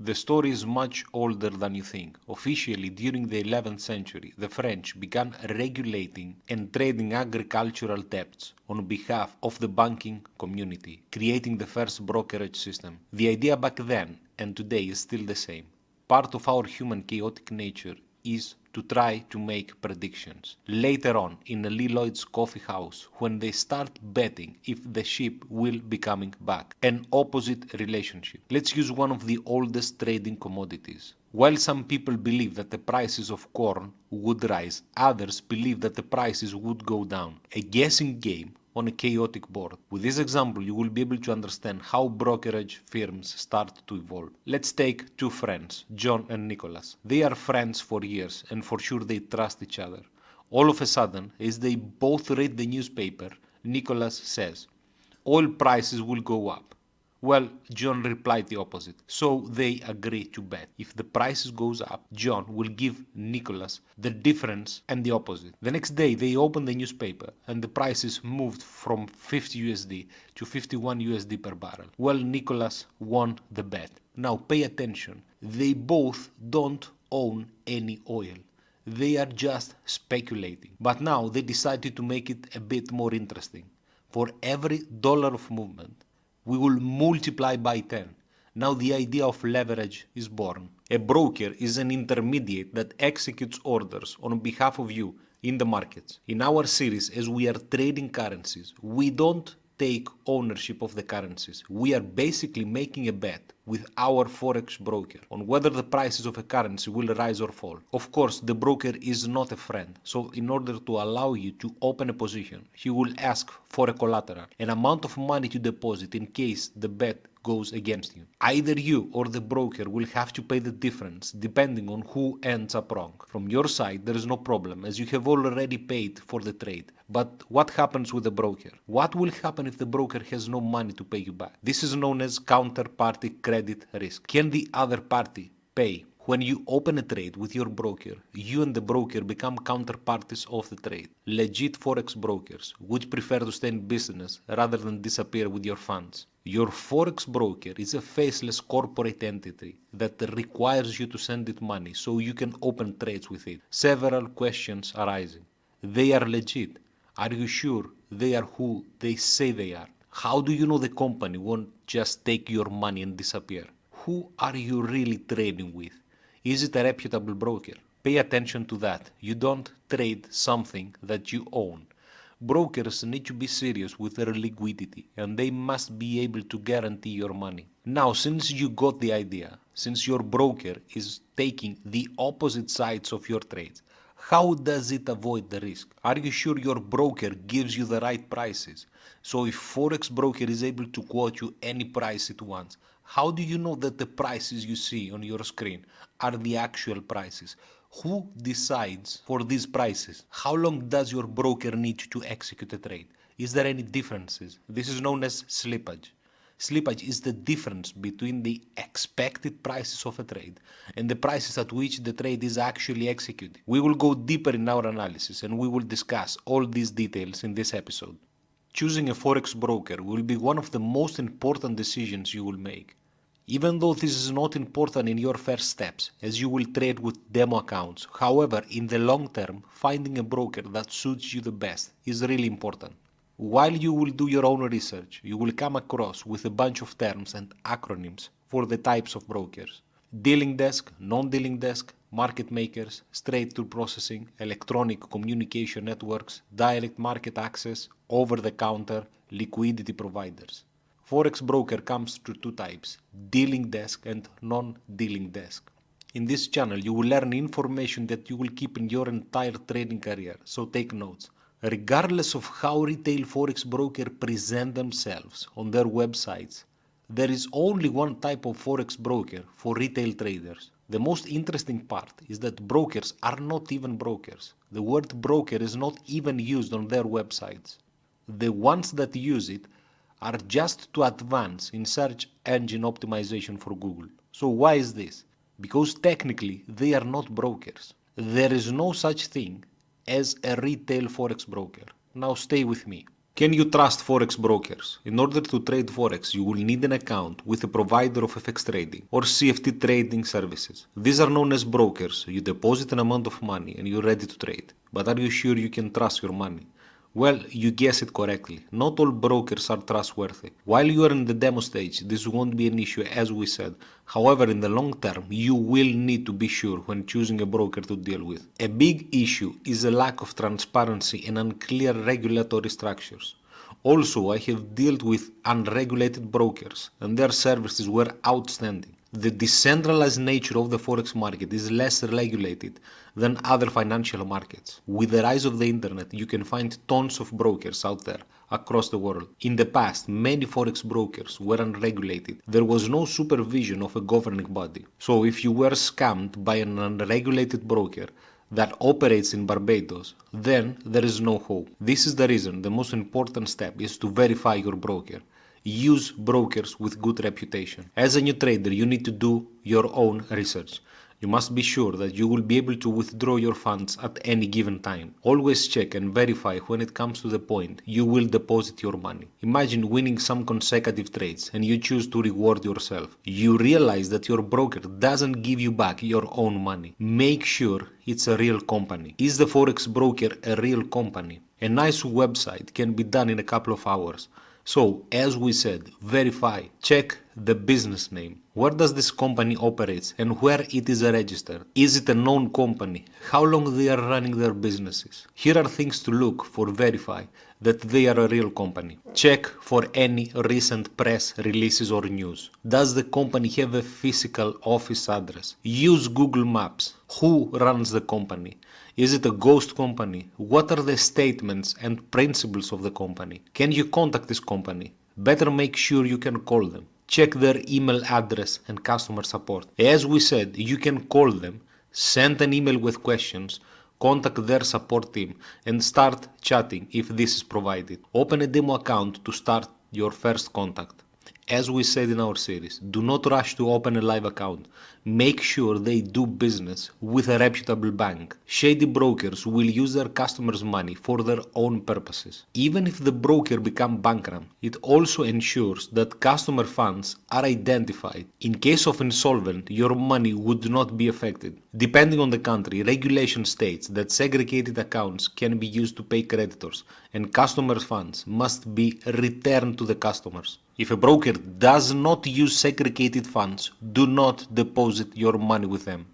The story is much older than you think. Officially, during the 11th century, the French began regulating and trading agricultural debts on behalf of the banking community, creating the first brokerage system. The idea back then and today is still the same. Part of our human chaotic nature is to try to make predictions. Later on, in Lloyd's coffee house, when they start betting if the ship will be coming back. An opposite relationship. Let's use one of the oldest trading commodities. While some people believe that the prices of corn would rise, others believe that the prices would go down. A guessing game on a chaotic board. With this example, you will be able to understand how brokerage firms start to evolve. Let's take two friends, John and Nicholas. They are friends for years and for sure they trust each other. All of a sudden, as they both read the newspaper, Nicholas says, "Oil prices will go up." Well, John replied the opposite. So they agree to bet. If the prices goes up, John will give Nicholas the difference and the opposite. The next day they opened the newspaper and the prices moved from 50 USD to 51 USD per barrel. Well, Nicholas won the bet. Now pay attention. They both don't own any oil. They are just speculating. But now they decided to make it a bit more interesting. For every dollar of movement, we will multiply by 10. Now the idea of leverage is born. A broker is an intermediate that executes orders on behalf of you in the markets. In our series, as we are trading currencies, we don't take ownership of the currencies. We are basically making a bet with our Forex broker on whether the prices of a currency will rise or fall. Of course, the broker is not a friend, so in order to allow you to open a position, he will ask for a collateral, an amount of money to deposit in case the bet goes against you. Either you or the broker will have to pay the difference depending on who ends up wrong. From your side, there is no problem as you have already paid for the trade. But what happens with the broker? What will happen if the broker has no money to pay you back? This is known as counterparty credit risk. Can the other party pay? When you open a trade with your broker, you and the broker become counterparties of the trade. Legit Forex brokers would prefer to stay in business rather than disappear with your funds. Your Forex broker is a faceless corporate entity that requires you to send it money so you can open trades with it. Several questions arising. They are legit. Are you sure they are who they say they are? How do you know the company won't just take your money and disappear? Who are you really trading with? Is it a reputable broker? Pay attention to that. You don't trade something that you own. Brokers need to be serious with their liquidity and they must be able to guarantee your money. Now, since you got the idea, since your broker is taking the opposite sides of your trades, how does it avoid the risk? Are you sure your broker gives you the right prices? So if Forex broker is able to quote you any price it wants, how do you know that the prices you see on your screen are the actual prices? Who decides for these prices? How long does your broker need to execute a trade? Is there any differences? This is known as slippage. Slippage is the difference between the expected prices of a trade and the prices at which the trade is actually executed. We will go deeper in our analysis and we will discuss all these details in this episode. Choosing a Forex broker will be one of the most important decisions you will make. Even though this is not important in your first steps, as you will trade with demo accounts, however, in the long term, finding a broker that suits you the best is really important. While you will do your own research, you will come across with a bunch of terms and acronyms for the types of brokers. Dealing desk, non-dealing desk, market makers, straight-through processing, electronic communication networks, direct market access, over-the-counter, liquidity providers. Forex broker comes through two types, dealing desk and non-dealing desk. In this channel, you will learn information that you will keep in your entire trading career, so take notes. Regardless of how retail Forex broker present themselves on their websites, there is only one type of Forex broker for retail traders. The most interesting part is that brokers are not even brokers. The word broker is not even used on their websites. The ones that use it are just to advance in search engine optimization for Google. So why is this? Because technically they are not brokers. There is no such thing as a retail Forex broker. Now stay with me. Can you trust Forex brokers? In order to trade Forex, you will need an account with a provider of FX trading or CFD trading services. These are known as brokers. You deposit an amount of money and you're ready to trade. But are you sure you can trust your money? Well, you guessed it correctly. Not all brokers are trustworthy. While you are in the demo stage, this won't be an issue as we said. However, in the long term, you will need to be sure when choosing a broker to deal with. A big issue is a lack of transparency and unclear regulatory structures. Also, I have dealt with unregulated brokers and their services were outstanding. The decentralized nature of the Forex market is less regulated than other financial markets. With the rise of the internet, you can find tons of brokers out there across the world. In the past, many Forex brokers were unregulated. There was no supervision of a governing body. So if you were scammed by an unregulated broker that operates in Barbados, then there is no hope. This is the reason the most important step is to verify your broker. Use brokers with good reputation. As a new trader, you need to do your own research. You must be sure that you will be able to withdraw your funds at any given time. Always check and verify when it comes to the point you will deposit your money. Imagine winning some consecutive trades and you choose to reward yourself. You realize that your broker doesn't give you back your own money. Make sure it's a real company. Is the Forex broker a real company? A nice website can be done in a couple of hours. So, as we said, verify, check the business name. Where does this company operate and where it is registered? Is it a known company? How long they are running their businesses? Here are things to look for, verify that they are a real company. Check for any recent press releases or news. Does the company have a physical office address? Use Google Maps. Who runs the company? Is it a ghost company? What are the statements and principles of the company? Can you contact this company? Better make sure you can call them. Check their email address and customer support. As we said, you can call them, send an email with questions, contact their support team, and start chatting if this is provided. Open a demo account to start your first contact. As we said in our series, do not rush to open a live account. Make sure they do business with a reputable bank. Shady brokers will use their customers' money for their own purposes. Even if the broker becomes bankrupt, it also ensures that customer funds are identified. In case of insolvent, your money would not be affected. Depending on the country, regulation states that segregated accounts can be used to pay creditors and customers' funds must be returned to the customers. If a broker does not use segregated funds, do not deposit your money with them.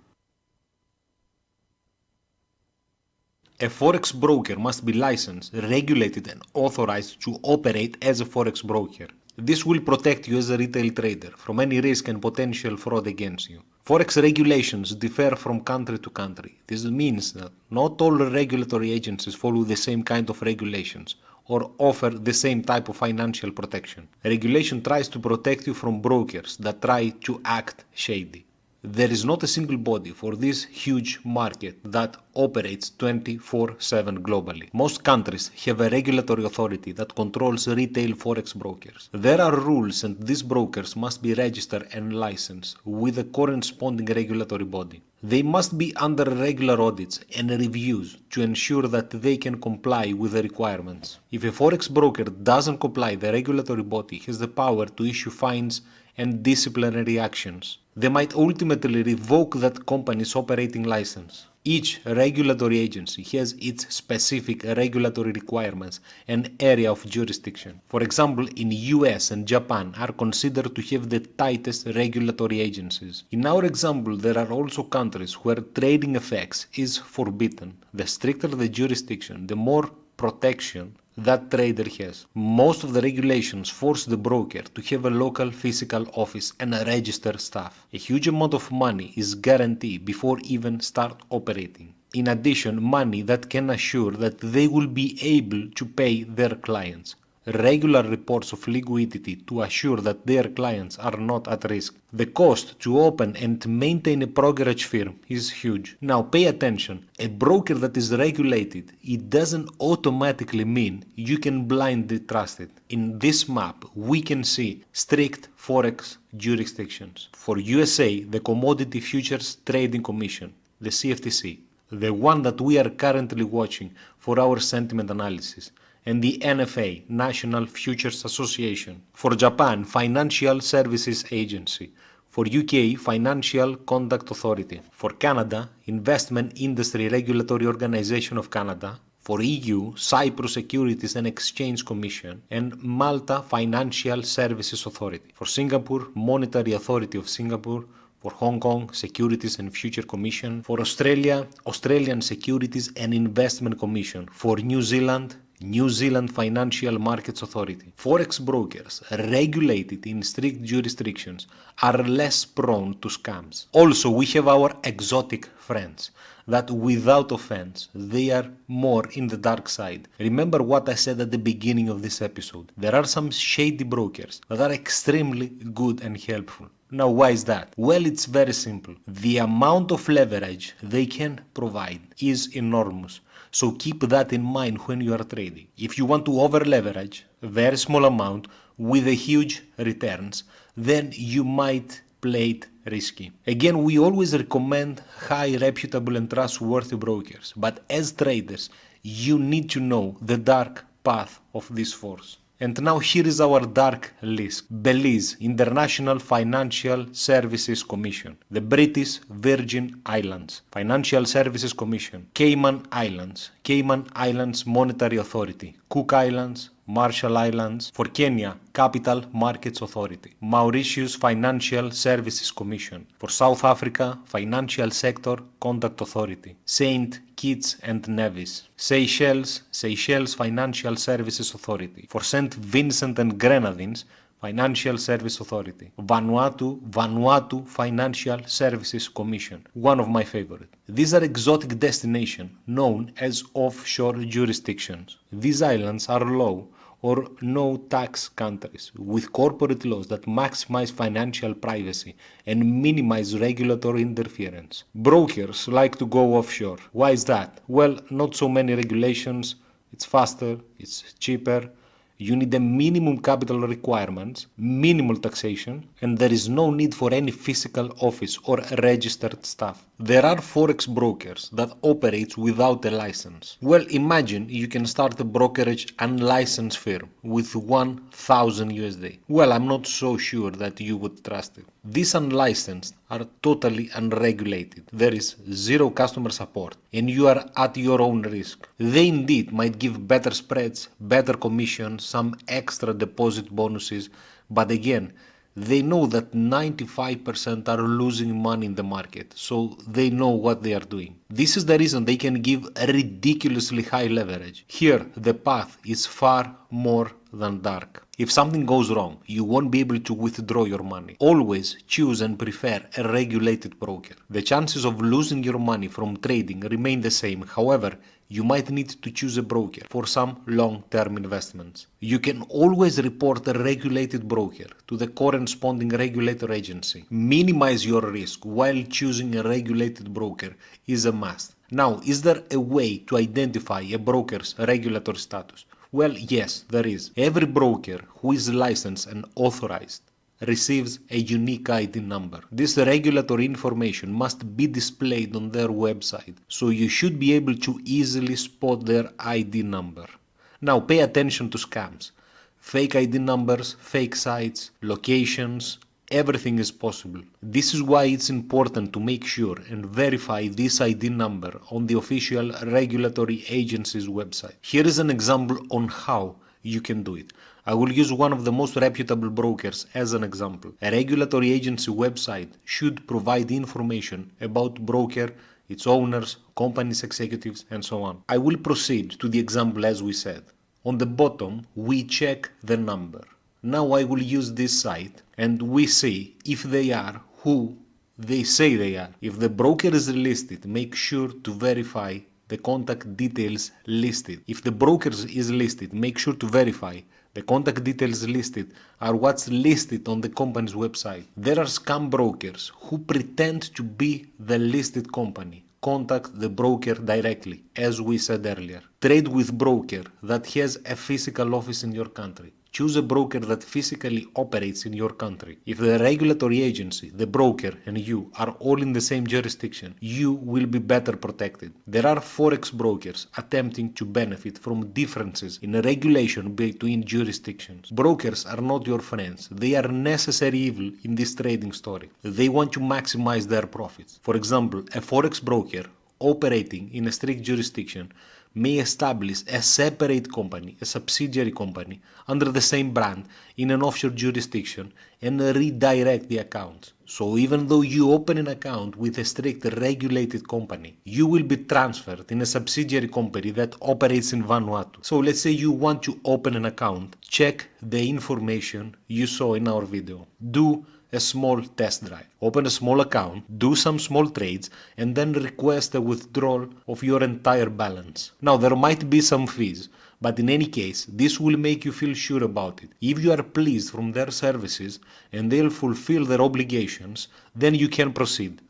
A Forex broker must be licensed, regulated and authorized to operate as a Forex broker. This will protect you as a retail trader from any risk and potential fraud against you. Forex regulations differ from country to country. This means that not all regulatory agencies follow the same kind of regulations or offer the same type of financial protection. Regulation tries to protect you from brokers that try to act shady. There is not a single body for this huge market that operates 24/7 globally. Most countries have a regulatory authority that controls retail Forex brokers. There are rules and these brokers must be registered and licensed with a corresponding regulatory body. They must be under regular audits and reviews to ensure that they can comply with the requirements. If a Forex broker doesn't comply, the regulatory body has the power to issue fines and disciplinary actions. They might ultimately revoke that company's operating license. Each regulatory agency has its specific regulatory requirements and area of jurisdiction. For example, in US and Japan are considered to have the tightest regulatory agencies. In our example, there are also countries where trading FX is forbidden. The stricter the jurisdiction, the more protection that trader has. Most of the regulations force the broker to have a local physical office and a registered staff. A huge amount of money is guaranteed before even start operating. In addition, money that can assure that they will be able to pay their clients. Regular reports of liquidity to assure that their clients are not at risk. The cost to open and maintain a brokerage firm is huge. Now pay attention, a broker that is regulated, it doesn't automatically mean you can blindly trust it. In this map, we can see strict Forex jurisdictions. For USA, the Commodity Futures Trading Commission, the CFTC, the one that we are currently watching for our sentiment analysis, and the NFA, National Futures Association. For Japan, Financial Services Agency. For UK, Financial Conduct Authority. For Canada, Investment Industry Regulatory Organization of Canada. For EU, Cyprus Securities and Exchange Commission, and Malta Financial Services Authority. For Singapore, Monetary Authority of Singapore. For Hong Kong, Securities and Future Commission. For Australia, Australian Securities and Investment Commission. For New Zealand, New Zealand Financial Markets Authority. Forex brokers, regulated in strict jurisdictions, are less prone to scams. Also, we have our exotic friends that, without offense, they are more in the dark side. Remember what I said at the beginning of this episode. There are some shady brokers that are extremely good and helpful. Now, why is that? Well, it's very simple. The amount of leverage they can provide is enormous. So keep that in mind when you are trading. If you want to over leverage a very small amount with a huge returns, then you might play it risky. Again, we always recommend high reputable and trustworthy brokers, but as traders, you need to know the dark path of this force. And now here is our dark list. Belize, International Financial Services Commission. The British Virgin Islands, Financial Services Commission. Cayman Islands, Cayman Islands Monetary Authority. Cook Islands, Marshall Islands. For Kenya, Capital Markets Authority. Mauritius Financial Services Commission. For South Africa, Financial Sector Conduct Authority. Saint Kitts and Nevis. Seychelles, Seychelles Financial Services Authority. For St. Vincent and Grenadines, Financial Service Authority. Vanuatu, Vanuatu Financial Services Commission. One of my favorite. These are exotic destinations known as offshore jurisdictions. These islands are low or no tax countries with corporate laws that maximize financial privacy and minimize regulatory interference. Brokers like to go offshore. Why is that? Well, not so many regulations, it's faster, it's cheaper. You need the minimum capital requirements, minimal taxation, and there is no need for any physical office or registered staff. There are forex brokers that operate without a license. Well, imagine you can start a brokerage unlicensed firm with 1,000 USD. Well, I'm not so sure that you would trust it. These unlicensed are totally unregulated. There is zero customer support and you are at your own risk. They indeed might give better spreads, better commissions, some extra deposit bonuses, but again, they know that 95% are losing money in the market, so they know what they are doing. This is the reason they can give a ridiculously high leverage. Here, the path is far more than dark. If something goes wrong, you won't be able to withdraw your money. Always choose and prefer a regulated broker. The chances of losing your money from trading remain the same. However, you might need to choose a broker for some long-term investments. You can always report a regulated broker to the corresponding regulator agency. Minimize your risk while choosing a regulated broker is a must. Now, is there a way to identify a broker's regulatory status? Well, yes, there is. Every broker who is licensed and authorized receives a unique ID number. This regulatory information must be displayed on their website, so you should be able to easily spot their ID number. Now, pay attention to scams. Fake ID numbers, fake sites, locations, everything is possible. This is why it's important to make sure and verify this ID number on the official regulatory agency's website. Here is an example on how you can do it. I will use one of the most reputable brokers as an example. A regulatory agency website should provide information about broker, its owners, company's executives, and so on. I will proceed to the example as we said. On the bottom, we check the number. Now I will use this site and we see if they are who they say they are. If the broker is listed, make sure to verify the contact details listed. If the broker is listed, make sure to verify the contact details listed are what's listed on the company's website. There are scam brokers who pretend to be the listed company. Contact the broker directly, as we said earlier. Trade with broker that has a physical office in your country. choose a broker that physically operates in your country. If the regulatory agency, the broker, and you are all in the same jurisdiction, you will be better protected. There are Forex brokers attempting to benefit from differences in regulation between jurisdictions. Brokers are not your friends. They are necessary evil in this trading story. They want to maximize their profits. For example, a Forex broker operating in a strict jurisdiction may establish a separate company, a subsidiary company, under the same brand in an offshore jurisdiction and redirect the accounts. So even though you open an account with a strict regulated company, you will be transferred in a subsidiary company that operates in Vanuatu. So let's say you want to open an account, check the information you saw in our video. Do a small test drive. Open a small account, do some small trades, and then request a withdrawal of your entire balance. Now, there might be some fees, but in any case, this will make you feel sure about it. If you are pleased from their services and they'll fulfill their obligations, then you can proceed.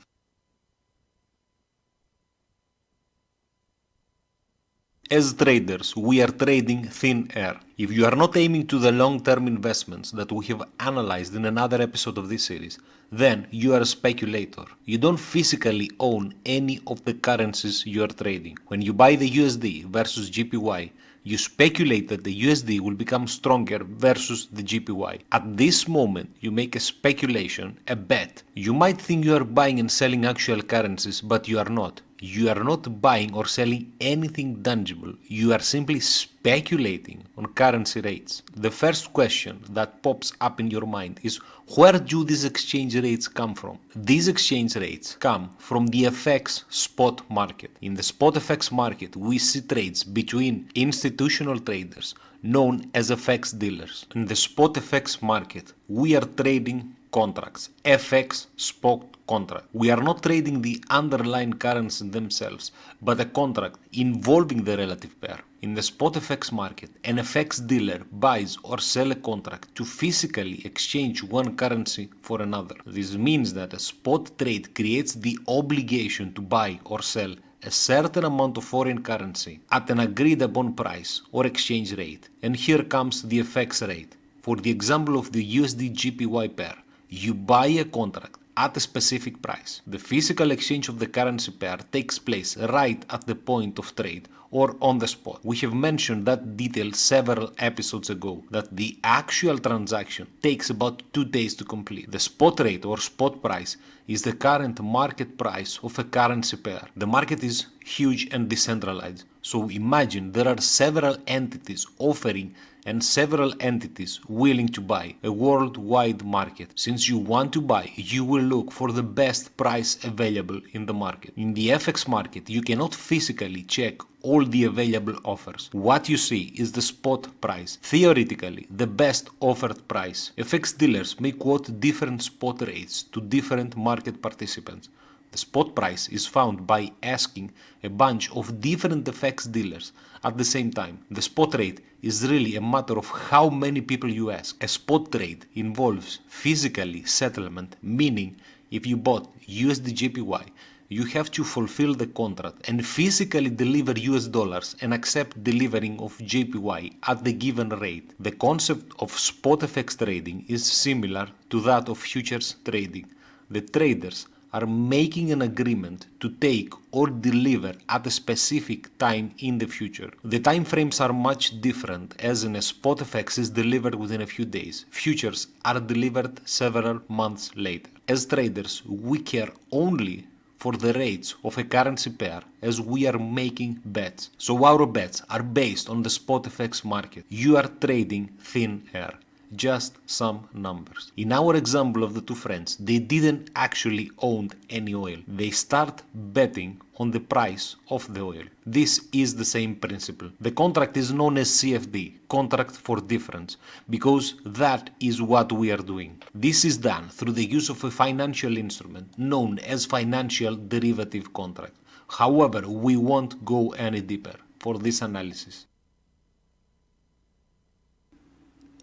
As traders, we are trading thin air. If you are not aiming to the long-term investments that we have analyzed in another episode of this series, then you are a speculator. You don't physically own any of the currencies you are trading. When you buy the USD versus GPY, you speculate that the USD will become stronger versus the GPY. At this moment, you make a speculation, a bet. You might think you are buying and selling actual currencies, but you are not. You are not buying or selling anything tangible. You are simply speculating on currency rates. The first question that pops up in your mind is, where do these exchange rates come from? These exchange rates come from the FX spot market. In the spot FX market, we see trades between institutional traders known as FX dealers. In the spot FX market, we are trading contracts, FX spot contract. We are not trading the underlying currencies themselves, but a contract involving the relative pair. In the spot FX market, an FX dealer buys or sells a contract to physically exchange one currency for another. This means that a spot trade creates the obligation to buy or sell a certain amount of foreign currency at an agreed upon price or exchange rate. And here comes the FX rate. For the example of the USD GPY pair, you buy a contract at a specific price. The physical exchange of the currency pair takes place right at the point of trade or on the spot. We have mentioned that detail several episodes ago, that the actual transaction takes about 2 days to complete. The spot rate or spot price is the current market price of a currency pair. The market is huge and decentralized. So imagine there are several entities offering and several entities willing to buy, a worldwide market. Since you want to buy, you will look for the best price available in the market. In the FX market, you cannot physically check all the available offers. What you see is the spot price, theoretically the best offered price. FX dealers may quote different spot rates to different market participants. The spot price is found by asking a bunch of different FX dealers at the same time. The spot rate is really a matter of how many people you ask. A spot trade involves physically settlement, meaning if you bought USD GPY, you have to fulfill the contract and physically deliver US dollars and accept delivering of JPY at the given rate. The concept of spot FX trading is similar to that of futures trading. The traders are making an agreement to take or deliver at a specific time in the future. The time frames are much different, as in a spot FX is delivered within a few days. Futures are delivered several months later. As traders, we care only for the rates of a currency pair as we are making bets. So our bets are based on the spot FX market. You are trading thin air. Just some numbers. In our example of the two friends, they didn't actually own any oil. They start betting on the price of the oil. This is the same principle. The contract is known as CFD, contract for difference, because that is what we are doing. This is done through the use of a financial instrument known as financial derivative contract. However, we won't go any deeper for this analysis.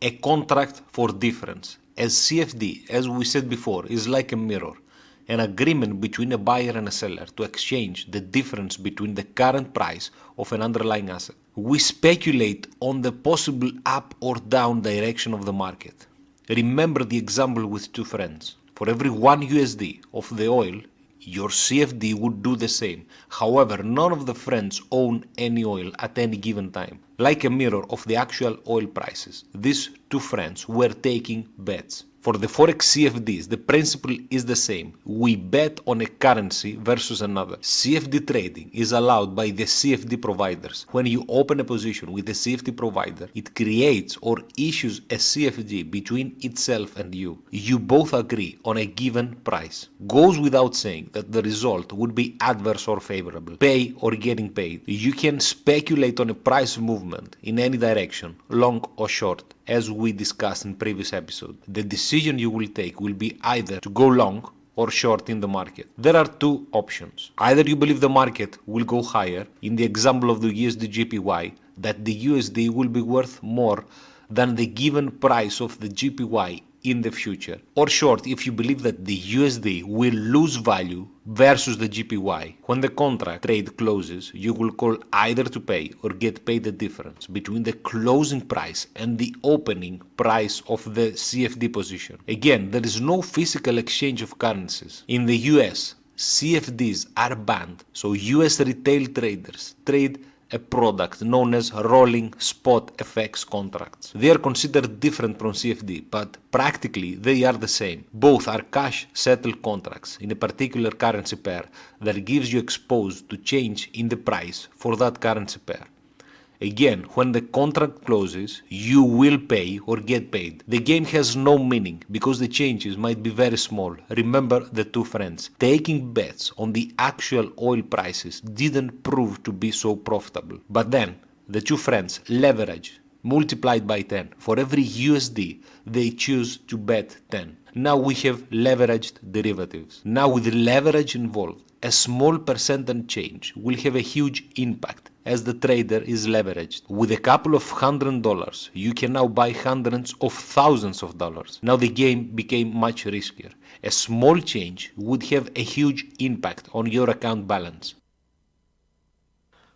A contract for difference. As CFD, as we said before, is like a mirror. an agreement between a buyer and a seller to exchange the difference between the current price of an underlying asset. We speculate on the possible up or down direction of the market. Remember the example with two friends. For every $1 of the oil, your CFD would do the same. However, none of the friends own any oil at any given time. Like a mirror of the actual oil prices, these two friends were taking bets. For the Forex CFDs, the principle is the same. We bet on a currency versus another. CFD trading is allowed by the CFD providers. When you open a position with a CFD provider, it creates or issues a CFD between itself and you. You both agree on a given price. Goes without saying that the result would be adverse or favorable, pay or getting paid. You can speculate on a price movement in any direction, long or short. As we discussed in previous episode, the decision you will take will be either to go long or short in the market. There are two options. Either you believe the market will go higher, in the example of the USD JPY, that the USD will be worth more than the given price of the JPY in the future, or short if you believe that the USD will lose value versus the JPY. When the contract trade closes, you will call either to pay or get paid the difference between the closing price and the opening price of the CFD position. Again, there is no physical exchange of currencies. In the US, CFDs are banned, so US retail traders trade a product known as rolling spot FX contracts. They are considered different from CFD, but practically they are the same. Both are cash settled contracts in a particular currency pair that gives you exposed to change in the price for that currency pair. Again, when the contract closes, you will pay or get paid. The game has no meaning because the changes might be very small. Remember the two friends. Taking bets on the actual oil prices didn't prove to be so profitable. But then, the two friends leverage multiplied by 10. For every USD, they choose to bet 10. Now we have leveraged derivatives. Now with leverage involved, a small percentage change will have a huge impact as the trader is leveraged. With a couple of $100, you can now buy hundreds of thousands of dollars. Now the game became much riskier. A small change would have a huge impact on your account balance.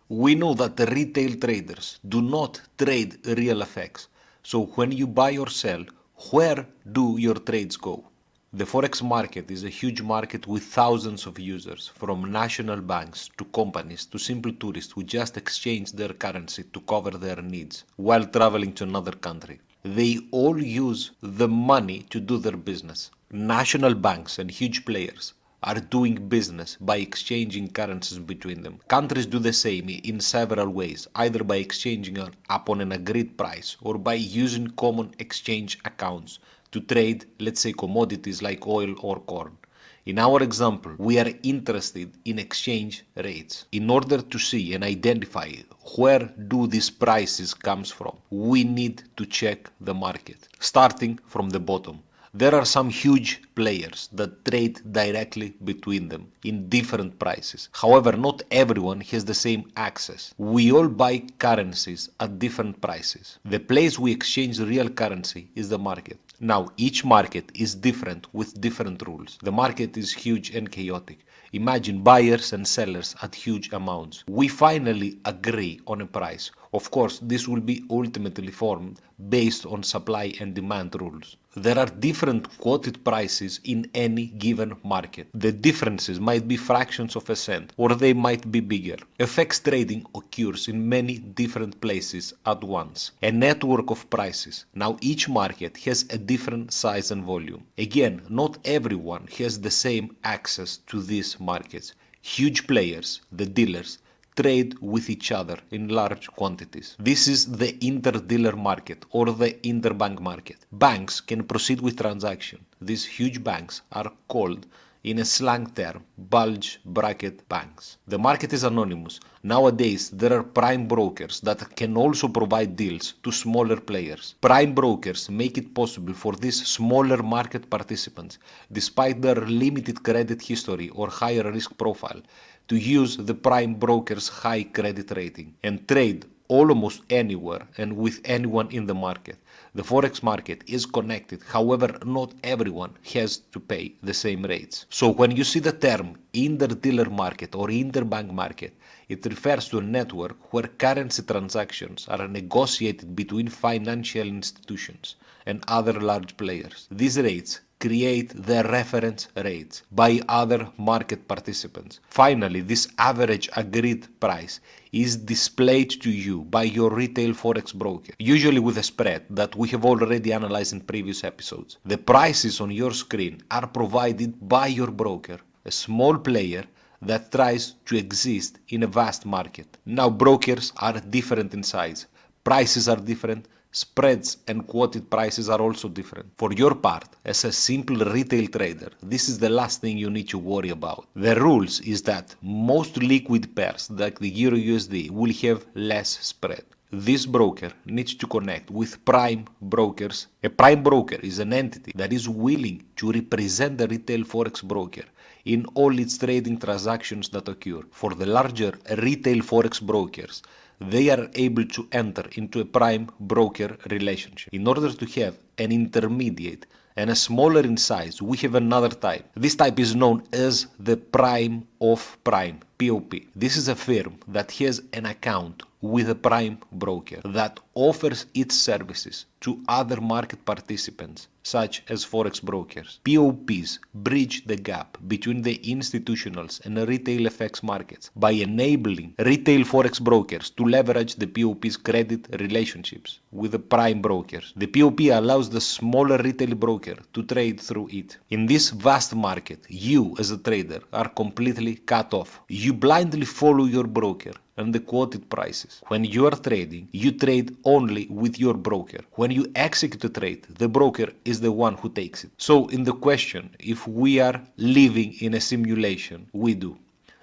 We know that the retail traders do not trade real FX. So when you buy or sell, where do your trades go? The Forex market is a huge market with thousands of users, from national banks to companies to simple tourists who just exchange their currency to cover their needs while traveling to another country. They all use the money to do their business. National banks and huge players are doing business by exchanging currencies between them. Countries do the same in several ways, either by exchanging upon an agreed price or by using common exchange accounts to trade, let's say, commodities like oil or corn. In our example, we are interested in exchange rates. In order to see and identify where do these prices comes from, we need to check the market, starting from the bottom. There are some huge players that trade directly between them in different prices. However, not everyone has the same access. We all buy currencies at different prices. The place we exchange real currency is the market. Now, each market is different with different rules. The market is huge and chaotic. Imagine buyers and sellers at huge amounts. We finally agree on a price. Of course, this will be ultimately formed based on supply and demand rules. There are different quoted prices in any given market. The differences might be fractions of a cent, or they might be bigger. FX trading occurs in many different places at once. A network of prices. Now each market has a different size and volume. Again, not everyone has the same access to these markets. Huge players, the dealers, trade with each other in large quantities. This is the inter-dealer market or the interbank market. Banks can proceed with transaction. These huge banks are called, in a slang term, bulge bracket banks. The market is anonymous. Nowadays, there are prime brokers that can also provide deals to smaller players. Prime brokers make it possible for these smaller market participants, despite their limited credit history or higher risk profile, to use the prime broker's high credit rating and trade almost anywhere and with anyone in the market. The Forex market is connected, however, not everyone has to pay the same rates. So when you see the term interdealer market or interbank market, it refers to a network where currency transactions are negotiated between financial institutions and other large players. These rates create the reference rates by other market participants. Finally, this average agreed price is displayed to you by your retail forex broker, usually with a spread that we have already analyzed in previous episodes. The prices on your screen are provided by your broker, a small player that tries to exist in a vast market. Now, brokers are different in size, prices are different, spreads and quoted prices are also different. For your part, as a simple retail trader, this is the last thing you need to worry about. The rules is that most liquid pairs like the Euro USD will have less spread. This broker needs to connect with prime brokers. A prime broker is an entity that is willing to represent the retail forex broker in all its trading transactions that occur. For the larger retail forex brokers, they are able to enter into a prime broker relationship. In order to have an intermediate and a smaller in size, we have another type. This type is known as the prime of prime, POP. This is a firm that has an account with a prime broker that offers its services to other market participants, such as forex brokers. POPs bridge the gap between the institutionals and the retail FX markets by enabling retail forex brokers to leverage the POP's credit relationships with the prime brokers. The POP allows the smaller retail broker to trade through it. In this vast market, you as a trader are completely cut off. You blindly follow your broker and the quoted prices. When you are trading, you trade only with your broker. When you execute a trade, the broker is the one who takes it. So in the question, if we are living in a simulation, we do.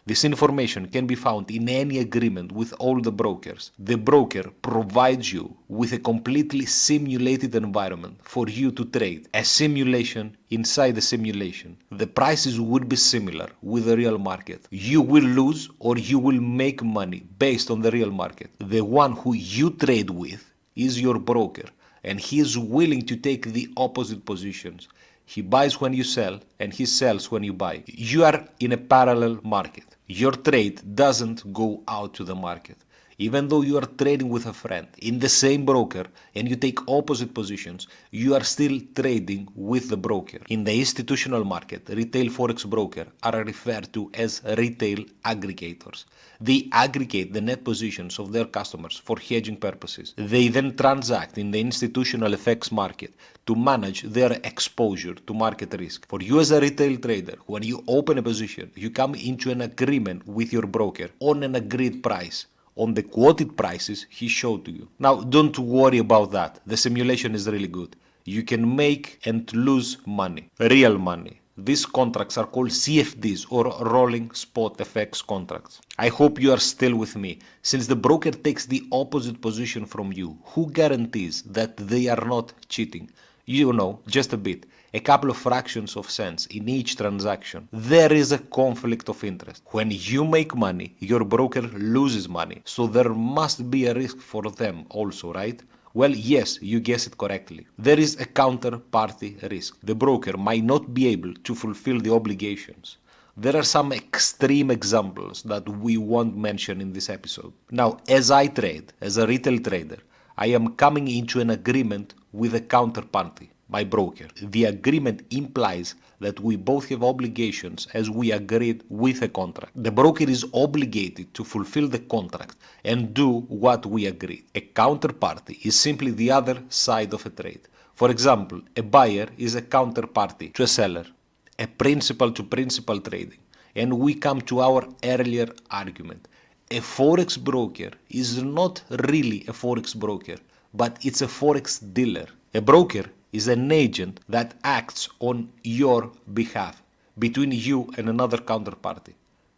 This information can be found in any agreement with all the brokers. The broker provides you with a completely simulated environment for you to trade. A simulation inside the simulation. The prices would be similar with the real market. You will lose or you will make money based on the real market. The one who you trade with is your broker, and he is willing to take the opposite positions. He buys when you sell and he sells when you buy. You are in a parallel market. Your trade doesn't go out to the market. Even though you are trading with a friend in the same broker and you take opposite positions, you are still trading with the broker. In the institutional market, retail forex brokers are referred to as retail aggregators. They aggregate the net positions of their customers for hedging purposes. They then transact in the institutional FX market to manage their exposure to market risk. For you as a retail trader, when you open a position, you come into an agreement with your broker on an agreed price, on the quoted prices he showed to you. Now, don't worry about that. The simulation is really good. You can make and lose money, real money. These contracts are called CFDs or rolling spot FX contracts. I hope you are still with me. Since the broker takes the opposite position from you, who guarantees that they are not cheating? You know, just a bit. A couple of fractions of cents in each transaction. There is a conflict of interest. When you make money, your broker loses money. So there must be a risk for them also, right? Well, yes, you guessed it correctly. There is a counterparty risk. The broker might not be able to fulfill the obligations. There are some extreme examples that we won't mention in this episode. Now, as I trade, as a retail trader, I am coming into an agreement with a counterparty, my broker. The agreement implies that we both have obligations as we agreed with a contract. The broker is obligated to fulfill the contract and do what we agreed. A counterparty is simply the other side of a trade. For example, a buyer is a counterparty to a seller, a principal to principal trading. And we come to our earlier argument. A forex broker is not really a forex broker, but it's a forex dealer. A broker is an agent that acts on your behalf between you and another counterparty.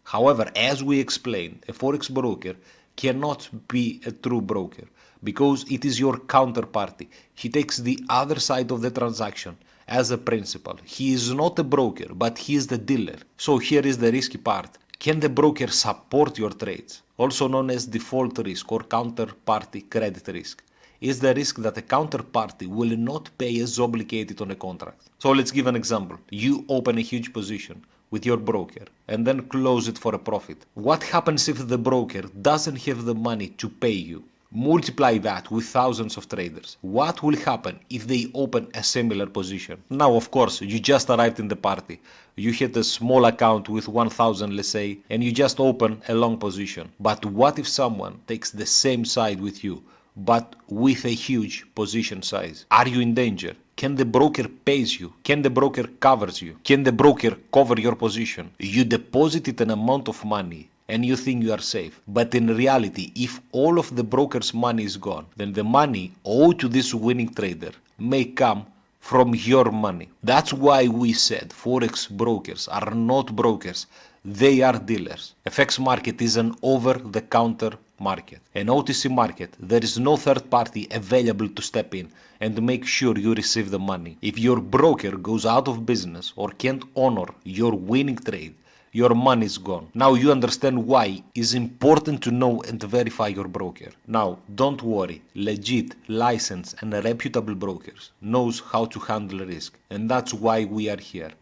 However, as we explained, a forex broker cannot be a true broker because it is your counterparty. He takes the other side of the transaction as a principal. He is not a broker, but he is the dealer. So here is the risky part. Can the broker support your trades, also known as default risk or counterparty credit risk? Is the risk that a counterparty will not pay as obligated on a contract. So let's give an example. You open a huge position with your broker and then close it for a profit. What happens if the broker doesn't have the money to pay you? Multiply that with thousands of traders. What will happen if they open a similar position? Now, of course, you just arrived in the party. You hit a small account with 1000, let's say, and you just open a long position. But what if someone takes the same side with you, but with a huge position size? Are you in danger? Can the broker pays you? Can the broker covers you? Can the broker cover your position? You deposited an amount of money and you think you are safe. But in reality, if all of the broker's money is gone, then the money owed to this winning trader may come from your money. That's why we said Forex brokers are not brokers, they are dealers. FX market is an over-the-counter market. An OTC market, there is no third party available to step in and make sure you receive the money. If your broker goes out of business or can't honor your winning trade, your money is gone. Now you understand why it's important to know and verify your broker. Now, don't worry. Legit, licensed and reputable brokers knows how to handle risk, and that's why we are here.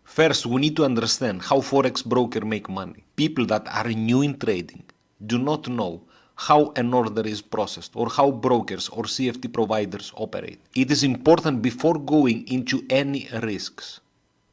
First, we need to understand how Forex brokers make money. People that are new in trading do not know how an order is processed or how brokers or CFD providers operate. It is important before going into any risks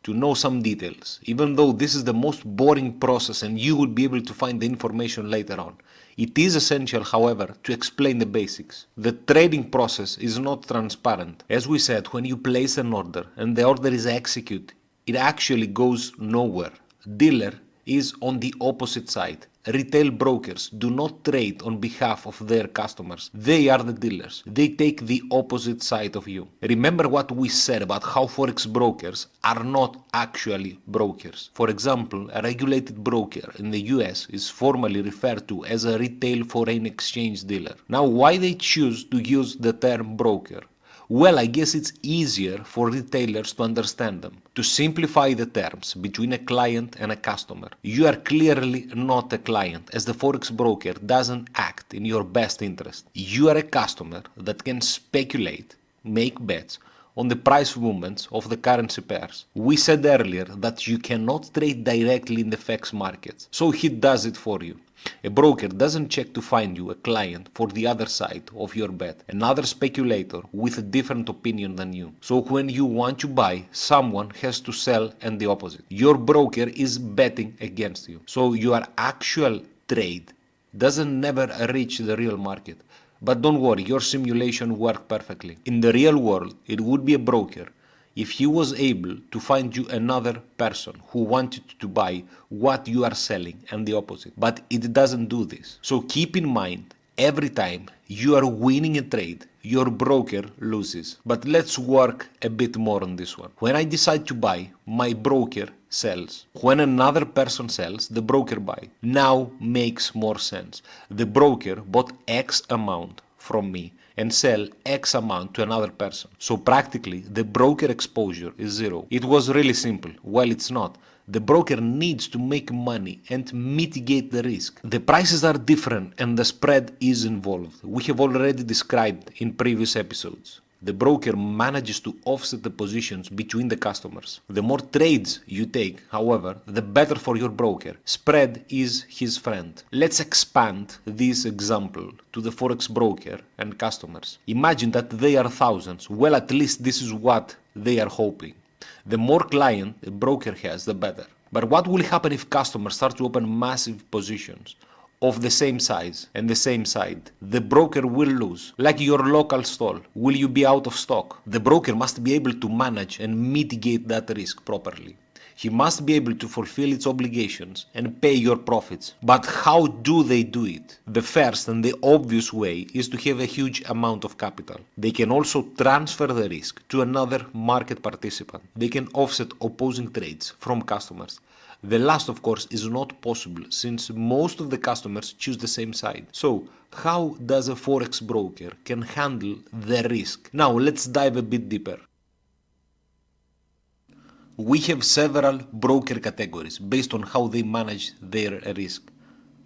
to know some details, even though this is the most boring process and you will be able to find the information later on. It is essential, however, to explain the basics. The trading process is not transparent. As we said, when you place an order and the order is executed, it actually goes nowhere. Dealer is on the opposite side. Retail brokers do not trade on behalf of their customers. They are the dealers. They take the opposite side of you. Remember what we said about how Forex brokers are not actually brokers. For example, a regulated broker in the US is formally referred to as a retail foreign exchange dealer. Now, why they choose to use the term broker? Well, I guess it's easier for retailers to understand them. To simplify the terms between a client and a customer, you are clearly not a client, as the Forex broker doesn't act in your best interest. You are a customer that can speculate, make bets on the price movements of the currency pairs. We said earlier that you cannot trade directly in the FX markets, so he does it for you. A broker doesn't check to find you a client for the other side of your bet, another speculator with a different opinion than you. So when you want to buy, someone has to sell and the opposite. Your broker is betting against you. So your actual trade doesn't never reach the real market. But don't worry, your simulation worked perfectly. In the real world, it would be a broker if he was able to find you another person who wanted to buy what you are selling and the opposite. But it doesn't do this. So keep in mind, every time you are winning a trade, your broker loses. But let's work a bit more on this one. When I decide to buy, my broker sells. When another person sells, the broker buys. Now makes more sense. The broker bought X amount from me and sell X amount to another person. So practically, the broker exposure is zero. It was really simple. Well, it's not. The broker needs to make money and mitigate the risk. The prices are different and the spread is involved. We have already described in previous episodes. The broker manages to offset the positions between the customers. The more trades you take, however, the better for your broker. Spread is his friend. Let's expand this example to the Forex broker and customers. Imagine that they are thousands. Well, at least this is what they are hoping. The more client a broker has, the better. But what will happen if customers start to open massive positions of the same size and the same side? The broker will lose. Like your local stall, will you be out of stock? The broker must be able to manage and mitigate that risk properly. He must be able to fulfill its obligations and pay your profits. But how do they do it? The first and the obvious way is to have a huge amount of capital. They can also transfer the risk to another market participant. They can offset opposing trades from customers. The last, of course, is not possible since most of the customers choose the same side. So, how does a Forex broker can handle the risk? Now, let's dive a bit deeper. We have several broker categories based on how they manage their risk.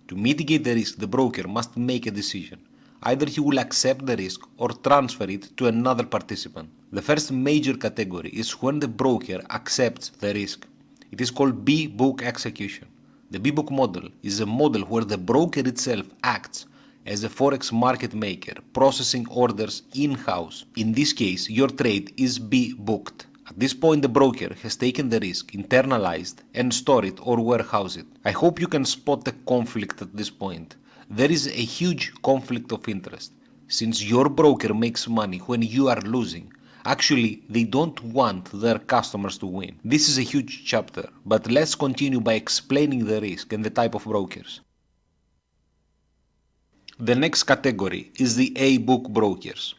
To mitigate the risk, the broker must make a decision. Either he will accept the risk or transfer it to another participant. The first major category is when the broker accepts the risk. It is called B-book execution. The B-book model is a model where the broker itself acts as a Forex market maker, processing orders in-house. In this case, your trade is B-booked. At this point, the broker has taken the risk, internalized, and stored it or warehoused it. I hope you can spot the conflict at this point. There is a huge conflict of interest. Since your broker makes money when you are losing, actually, they don't want their customers to win. This is a huge chapter, but let's continue by explaining the risk and the type of brokers. The next category is the A-book brokers.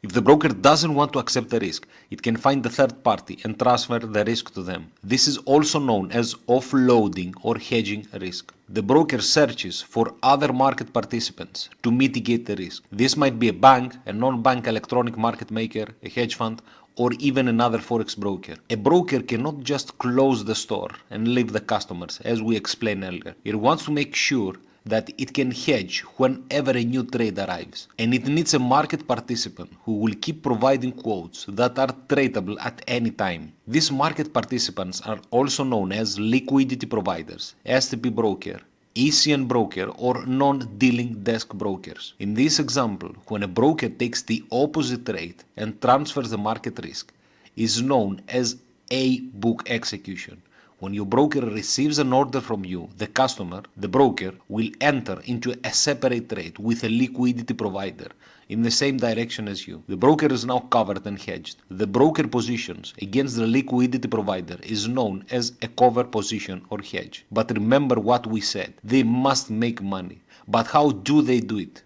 If the broker doesn't want to accept the risk, it can find a third party and transfer the risk to them. This is also known as offloading or hedging risk. The broker searches for other market participants to mitigate the risk. This might be a bank, a non-bank electronic market maker, a hedge fund, or even another Forex broker. A broker cannot just close the store and leave the customers, as we explained earlier. It wants to make sure that it can hedge whenever a new trade arrives. And it needs a market participant who will keep providing quotes that are tradable at any time. These market participants are also known as liquidity providers, STP broker, ECN broker, or non-dealing desk brokers. In this example, when a broker takes the opposite trade and transfers the market risk, is known as A-book execution. When your broker receives an order from you, the customer, the broker, will enter into a separate trade with a liquidity provider in the same direction as you. The broker is now covered and hedged. The broker positions against the liquidity provider is known as a cover position or hedge. But remember what we said. They must make money. But how do they do it?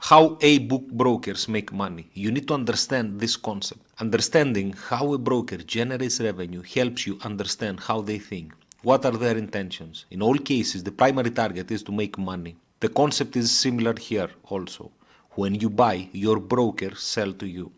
How A-book brokers make money. You need to understand this concept. Understanding how a broker generates revenue helps you understand how they think. What are their intentions? In all cases, the primary target is to make money. The concept is similar here also. When you buy, your broker sells to you.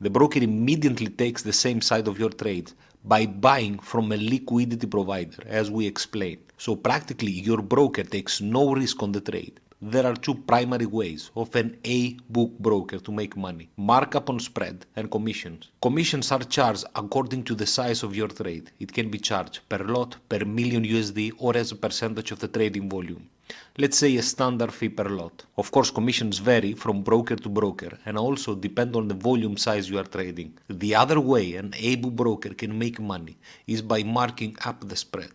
The broker immediately takes the same side of your trade by buying from a liquidity provider, as we explained. So practically, your broker takes no risk on the trade. There are two primary ways of an A-book broker to make money: markup on spread and commissions. Commissions are charged according to the size of your trade. It can be charged per lot, per million USD, or as a percentage of the trading volume. Let's say a standard fee per lot. Of course, commissions vary from broker to broker and also depend on the volume size you are trading. The other way an A-book broker can make money is by marking up the spread.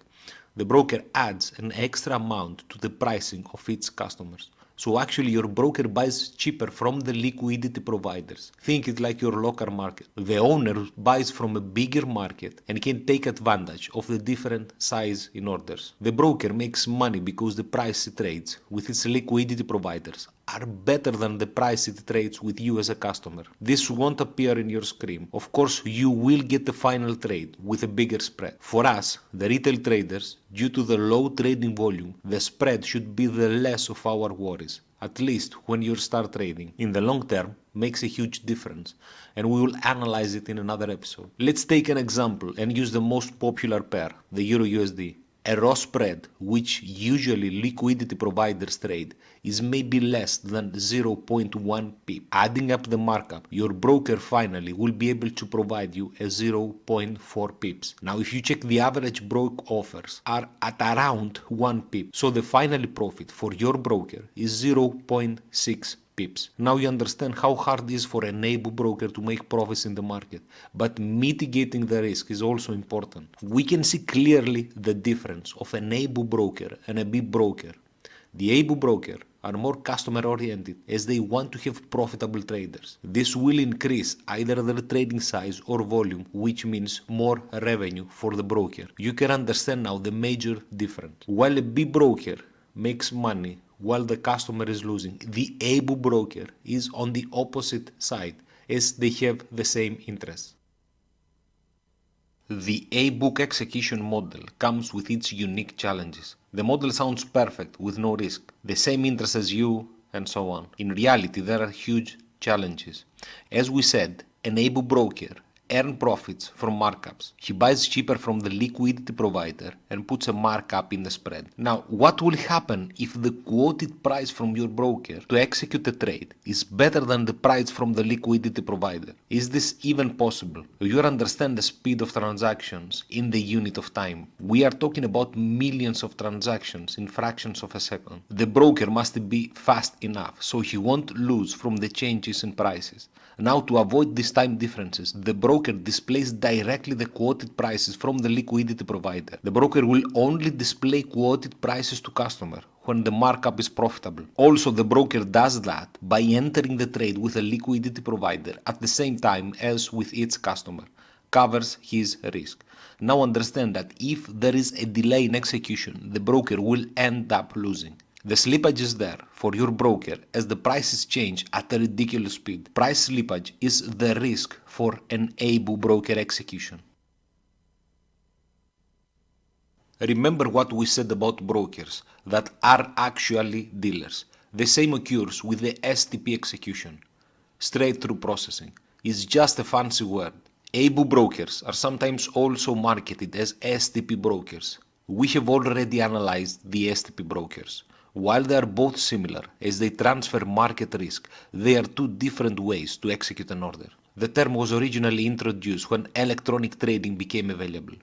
The broker adds an extra amount to the pricing of its customers. So actually your broker buys cheaper from the liquidity providers. Think it like your local market. The owner buys from a bigger market and can take advantage of the different size in orders. The broker makes money because the price it trades with its liquidity providers are better than the price it trades with you as a customer. This won't appear in your screen. Of course, you will get the final trade with a bigger spread. For us, the retail traders, due to the low trading volume, the spread should be the less of our worries, at least when you start trading. In the long term, makes a huge difference, and we will analyze it in another episode. Let's take an example and use the most popular pair, the Euro USD. A raw spread, which usually liquidity providers trade, is maybe less than 0.1 pip. Adding up the markup, your broker finally will be able to provide you a 0.4 pips. Now, if you check the average broke offers are at around 1 pip, so the final profit for your broker is 0.6 pips. Now you understand how hard it is for an A-book broker to make profits in the market, but mitigating the risk is also important. We can see clearly the difference of an A-book broker and a B broker. The A-book broker are more customer oriented as they want to have profitable traders. This will increase either their trading size or volume, which means more revenue for the broker. You can understand now the major difference. While a B broker makes money while the customer is losing, the A-book broker is on the opposite side as they have the same interests. The A-book execution model comes with its unique challenges. The model sounds perfect with no risk, the same interest as you, and so on. In reality, there are huge challenges. As we said, an A-book broker earn profits from markups. He buys cheaper from the liquidity provider and puts a markup in the spread. Now, what will happen if the quoted price from your broker to execute a trade is better than the price from the liquidity provider? Is this even possible? You understand the speed of transactions in the unit of time. We are talking about millions of transactions in fractions of a second. The broker must be fast enough so he won't lose from the changes in prices. Now, to avoid these time differences, the broker displays directly the quoted prices from the liquidity provider. The broker will only display quoted prices to customer when the markup is profitable. Also, the broker does that by entering the trade with a liquidity provider at the same time as with its customer. Covers his risk. Now understand that if there is a delay in execution, the broker will end up losing. The slippage is there for your broker as the prices change at a ridiculous speed. Price slippage is the risk for an able broker execution. Remember what we said about brokers that are actually dealers. The same occurs with the STP execution. Straight through processing is just a fancy word. Able brokers are sometimes also marketed as STP brokers. We have already analyzed the STP brokers. While they are both similar as they transfer market risk, they are two different ways to execute an order. The term was originally introduced when electronic trading became available.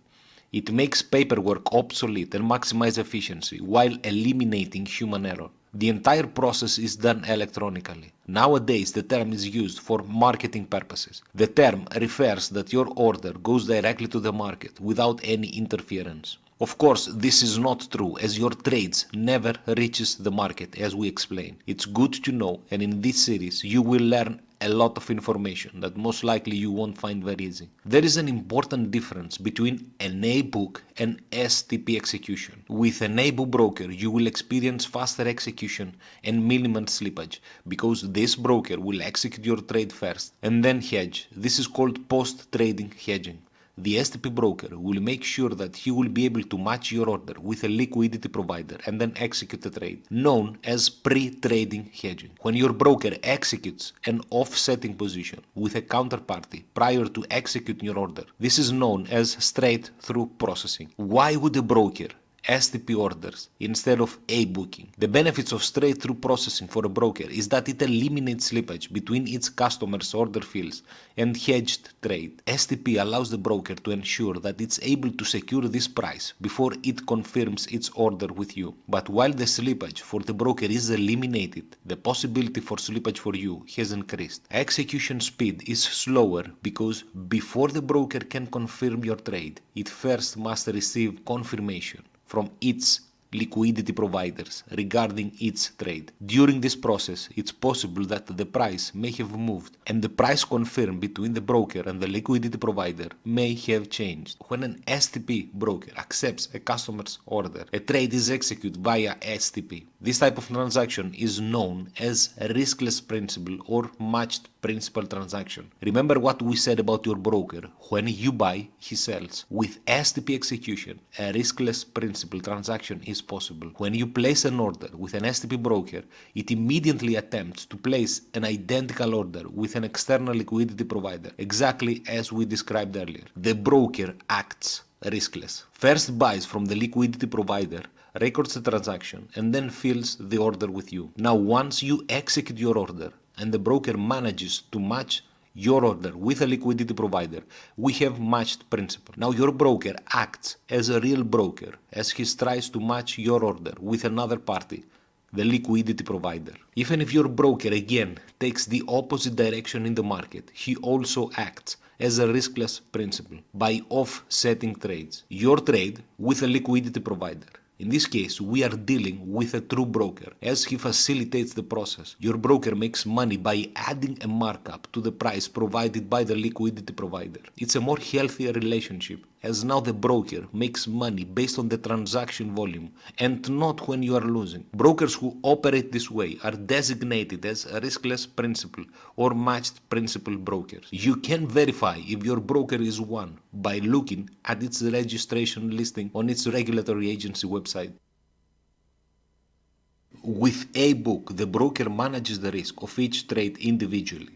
It makes paperwork obsolete and maximizes efficiency while eliminating human error. The entire process is done electronically. Nowadays, the term is used for marketing purposes. The term refers that your order goes directly to the market without any interference. Of course, this is not true as your trades never reaches the market as we explained. It's good to know, and in this series you will learn a lot of information that most likely you won't find very easy. There is an important difference between an A-book and STP execution. With an A-book broker, you will experience faster execution and minimum slippage because this broker will execute your trade first and then hedge. This is called post-trading hedging. The STP broker will make sure that he will be able to match your order with a liquidity provider and then execute the trade, known as pre-trading hedging. When your broker executes an offsetting position with a counterparty prior to executing your order, this is known as straight-through processing. Why would a broker STP orders instead of A-booking? The benefits of straight-through processing for a broker is that it eliminates slippage between its customers' order fields and hedged trade. STP allows the broker to ensure that it's able to secure this price before it confirms its order with you. But while the slippage for the broker is eliminated, the possibility for slippage for you has increased. Execution speed is slower because before the broker can confirm your trade, it first must receive confirmation from its liquidity providers regarding its trade. During this process, it's possible that the price may have moved and the price confirmed between the broker and the liquidity provider may have changed. When an STP broker accepts a customer's order, a trade is executed via STP. This type of transaction is known as a riskless principal or matched principal transaction. Remember what we said about your broker. When you buy, he sells. With STP execution, a riskless principal transaction is possible. When you place an order with an STP broker, it immediately attempts to place an identical order with an external liquidity provider, exactly as we described earlier. The broker acts riskless. First buys from the liquidity provider, records the transaction, and then fills the order with you. Now, once you execute your order and the broker manages to match your order with a liquidity provider, we have matched principal. Now your broker acts as a real broker as he tries to match your order with another party, the liquidity provider. Even if your broker again takes the opposite direction in the market, he also acts as a riskless principal by offsetting trades. Your trade with a liquidity provider. In this case, we are dealing with a true broker as he facilitates the process. Your broker makes money by adding a markup to the price provided by the liquidity provider. It's a more healthier relationship as now the broker makes money based on the transaction volume and not when you are losing. Brokers who operate this way are designated as a riskless principal or matched principal brokers. You can verify if your broker is one by looking at its registration listing on its regulatory agency website. With a book, the broker manages the risk of each trade individually.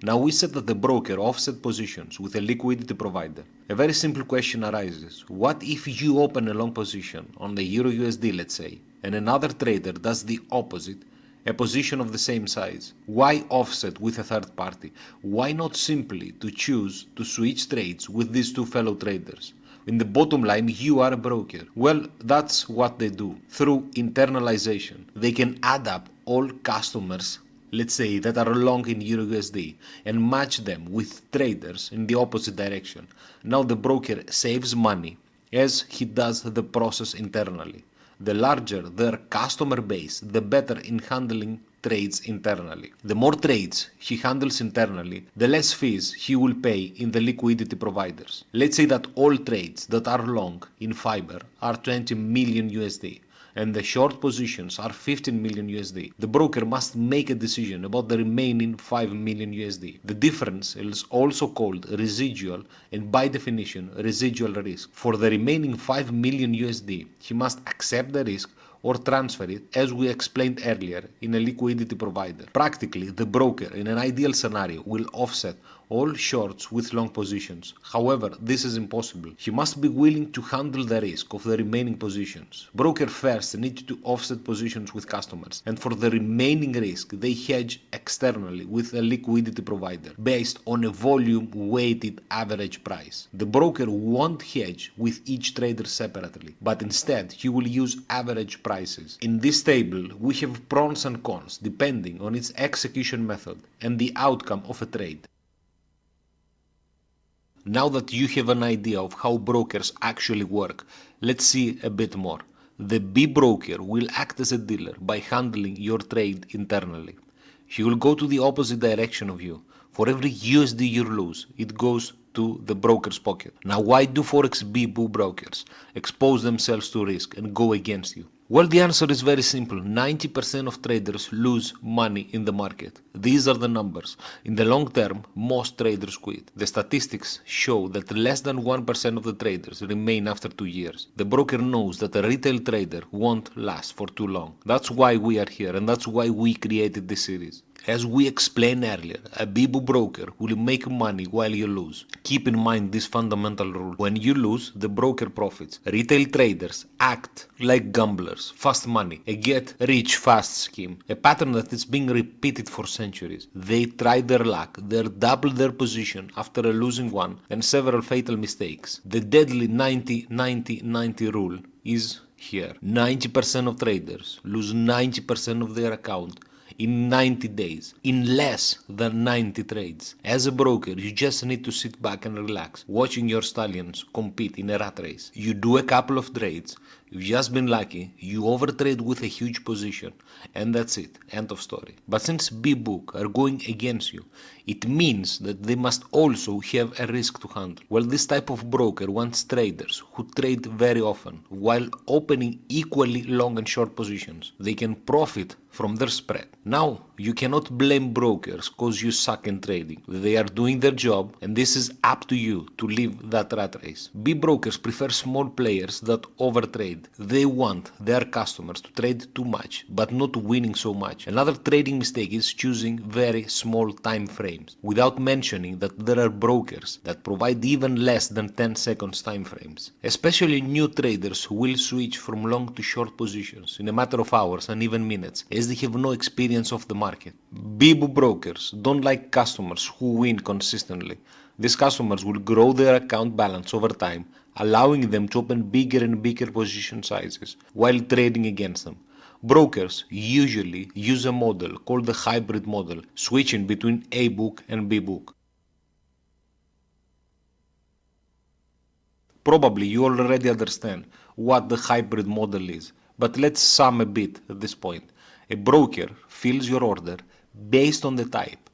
Now we said that the broker offset positions with a liquidity provider. A very simple question arises. What if you open a long position on the Euro USD, let's say, and another trader does the opposite, a position of the same size? Why offset with a third party? Why not simply to choose to switch trades with these two fellow traders? In the bottom line, you are a broker. Well, that's what they do. Through internalization, they can add up all customers, let's say, that are long in Euro USD and match them with traders in the opposite direction. Now the broker saves money as he does the process internally. The larger their customer base, the better in handling trades internally. The more trades he handles internally, the less fees he will pay in the liquidity providers. Let's say that all trades that are long in fiber are 20 million USD and the short positions are 15 million USD. The broker must make a decision about the remaining 5 million USD. The difference is also called residual and by definition residual risk. For the remaining 5 million USD, he must accept the risk or transfer it, as we explained earlier, in a liquidity provider. Practically, the broker, in an ideal scenario, will offset all shorts with long positions. However, this is impossible. He must be willing to handle the risk of the remaining positions. Broker first needs to offset positions with customers, and for the remaining risk, they hedge externally with a liquidity provider based on a volume-weighted average price. The broker won't hedge with each trader separately, but instead he will use average prices. In this table, we have pros and cons depending on its execution method and the outcome of a trade. Now that you have an idea of how brokers actually work, let's see a bit more. The B broker will act as a dealer by handling your trade internally. He will go to the opposite direction of you. For every USD you lose, it goes to the broker's pocket. Now, why do Forex B brokers expose themselves to risk and go against you? Well, the answer is very simple. 90% of traders lose money in the market. These are the numbers. In the long term, most traders quit. The statistics show that less than 1% of the traders remain after 2 years. The broker knows that a retail trader won't last for too long. That's why we are here, and that's why we created this series. As we explained earlier, a Bibu broker will make money while you lose. Keep in mind this fundamental rule. When you lose, the broker profits. Retail traders act like gamblers. Fast money, a get rich fast scheme. A pattern that is being repeated for centuries. They try their luck, they double their position after a losing one and several fatal mistakes. The deadly 90-90-90 rule is here. 90% of traders lose 90% of their account in 90 days, in less than 90 trades. As a broker, you just need to sit back and relax, watching your stallions compete in a rat race. You do a couple of trades, you've just been lucky, you overtrade with a huge position, and that's it, end of story. But since B-Book are going against you, it means that they must also have a risk to handle. Well, this type of broker wants traders who trade very often, while opening equally long and short positions. They can profit from their spread. Now, you cannot blame brokers because you suck in trading. They are doing their job, and this is up to you to leave that rat race. B brokers prefer small players that overtrade. They want their customers to trade too much, but not winning so much. Another trading mistake is choosing very small time frames, without mentioning that there are brokers that provide even less than 10 seconds time frames. Especially new traders who will switch from long to short positions in a matter of hours and even minutes, as they have no experience of the market. Bibu brokers don't like customers who win consistently. These customers will grow their account balance over time, allowing them to open bigger and bigger position sizes while trading against them. Brokers usually use a model called the hybrid model, switching between A book and B book. Probably you already understand what the hybrid model is, but let's sum a bit at this point. A broker fills your order based on the type.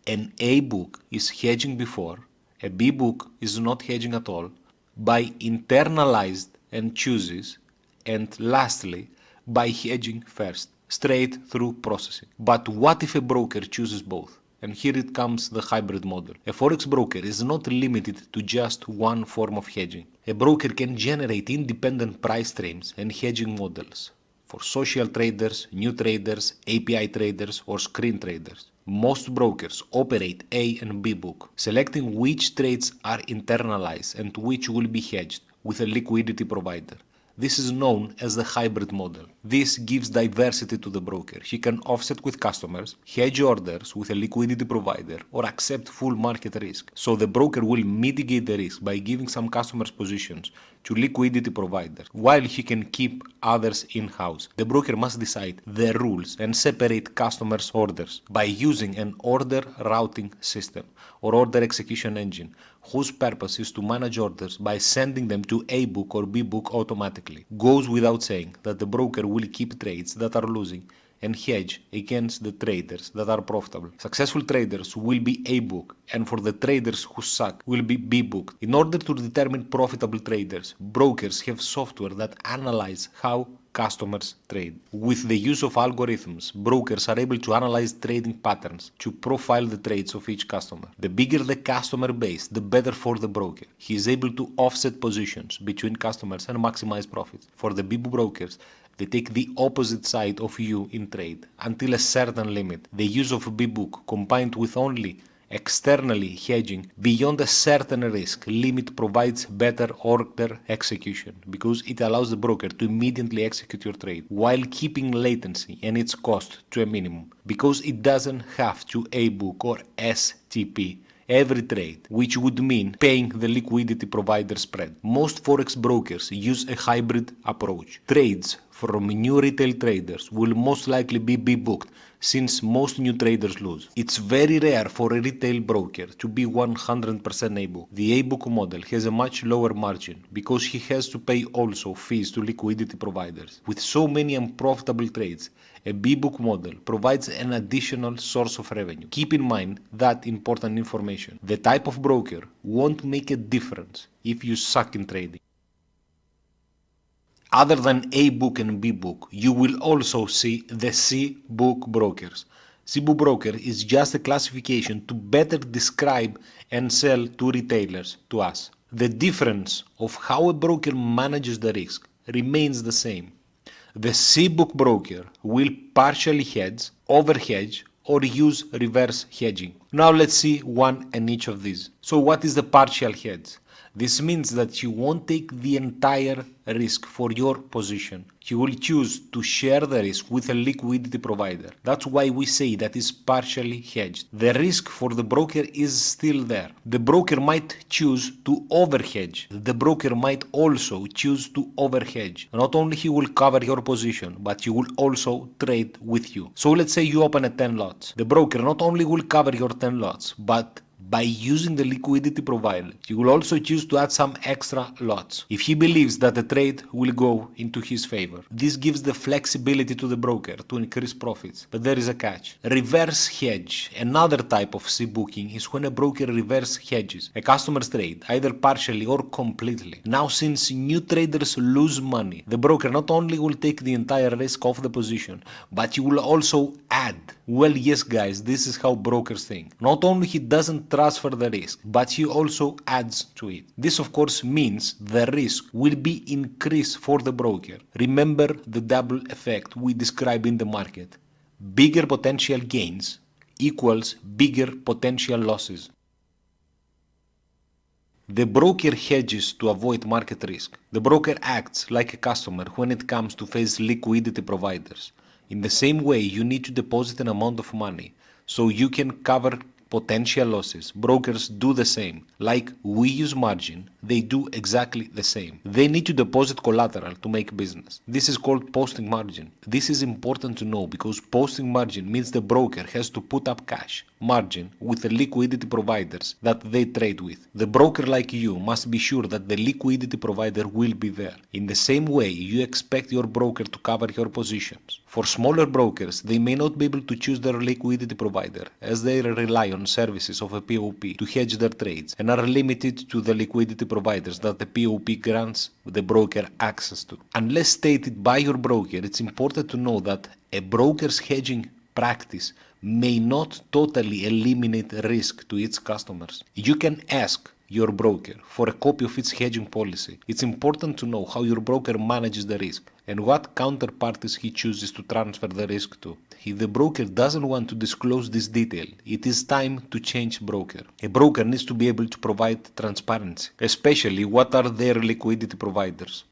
An A book is hedging before, a B book is not hedging at all, by internalized and chooses, and lastly, by hedging first, straight through processing. But what if a broker chooses both? And here it comes the hybrid model. A Forex broker is not limited to just one form of hedging. A broker can generate independent price streams and hedging models for social traders, new traders, API traders, or screen traders. Most brokers operate A and B book, selecting which trades are internalized and which will be hedged with a liquidity provider. This is known as the hybrid model. This gives diversity to the broker. He can offset with customers, hedge orders with a liquidity provider, or accept full market risk. So the broker will mitigate the risk by giving some customers positions to liquidity providers, while he can keep others in-house. The broker must decide the rules and separate customers' orders by using an order routing system or order execution engine, whose purpose is to manage orders by sending them to A book or B book automatically. Goes without saying that the broker will keep trades that are losing and hedge against the traders that are profitable. Successful traders will be A book, and for the traders who suck will be B book. In order to determine profitable traders, brokers have software that analyze how customers trade. With the use of algorithms, brokers are able to analyze trading patterns to profile the trades of each customer. The bigger the customer base, the better for the broker. He is able to offset positions between customers and maximize profits. For the big brokers, they take the opposite side of you in trade until a certain limit. The use of B book combined with only externally hedging beyond a certain risk limit provides better order execution because it allows the broker to immediately execute your trade while keeping latency and its cost to a minimum, because it doesn't have to A book or STP every trade, which would mean paying the liquidity provider spread. Most Forex brokers use a hybrid approach. Trades from new retail traders will most likely be booked since most new traders lose. It's very rare for a retail broker to be 100% A-book. The A-book model has a much lower margin because he has to pay also fees to liquidity providers. With so many unprofitable trades, a B-book model provides an additional source of revenue. Keep in mind that important information. The type of broker won't make a difference if you suck in trading. Other than A-book and B-book, you will also see the C-book brokers. C-book broker is just a classification to better describe and sell to retailers, to us. The difference of how a broker manages the risk remains the same. The C-book broker will partially hedge, overhedge, or use reverse hedging. Now let's see one and each of these. So what is the partial hedge? This means that you won't take the entire risk for your position. You will choose to share the risk with a liquidity provider. That's why we say that is partially hedged. The risk for the broker is still there. The broker might choose to overhedge. The broker might also choose to overhedge. Not only he will cover your position, but he will also trade with you. So let's say you open a 10 lots. The broker not only will cover your 10 lots, but by using the liquidity provider, he will also choose to add some extra lots if he believes that the trade will go into his favor. This gives the flexibility to the broker to increase profits. But there is a catch. Reverse hedge, another type of C-booking, is when a broker reverse hedges a customer's trade, either partially or completely. Now, since new traders lose money, the broker not only will take the entire risk of the position, but he will also add. Well, yes guys, this is how brokers think. Not only he doesn't transfer the risk, but he also adds to it. This of course means the risk will be increased for the broker. Remember the double effect we describe in the market. Bigger potential gains equals bigger potential losses. The broker hedges to avoid market risk. The broker acts like a customer when it comes to face liquidity providers. In the same way, you need to deposit an amount of money so you can cover potential losses. Brokers do the same. Like we use margin, they do exactly the same. They need to deposit collateral to make business. This is called posting margin. This is important to know because posting margin means the broker has to put up cash margin with the liquidity providers that they trade with. The broker like you must be sure that the liquidity provider will be there. In the same way, you expect your broker to cover your positions. For smaller brokers, they may not be able to choose their liquidity provider as they rely on services of a POP to hedge their trades and are limited to the liquidity providers that the POP grants the broker access to. Unless stated by your broker, it's important to know that a broker's hedging practice may not totally eliminate risk to its customers. You can ask your broker for a copy of its hedging policy. It's important to know how your broker manages the risk and what counterparties he chooses to transfer the risk to. If the broker doesn't want to disclose this detail, it is time to change broker. A broker needs to be able to provide transparency, especially what are their liquidity providers.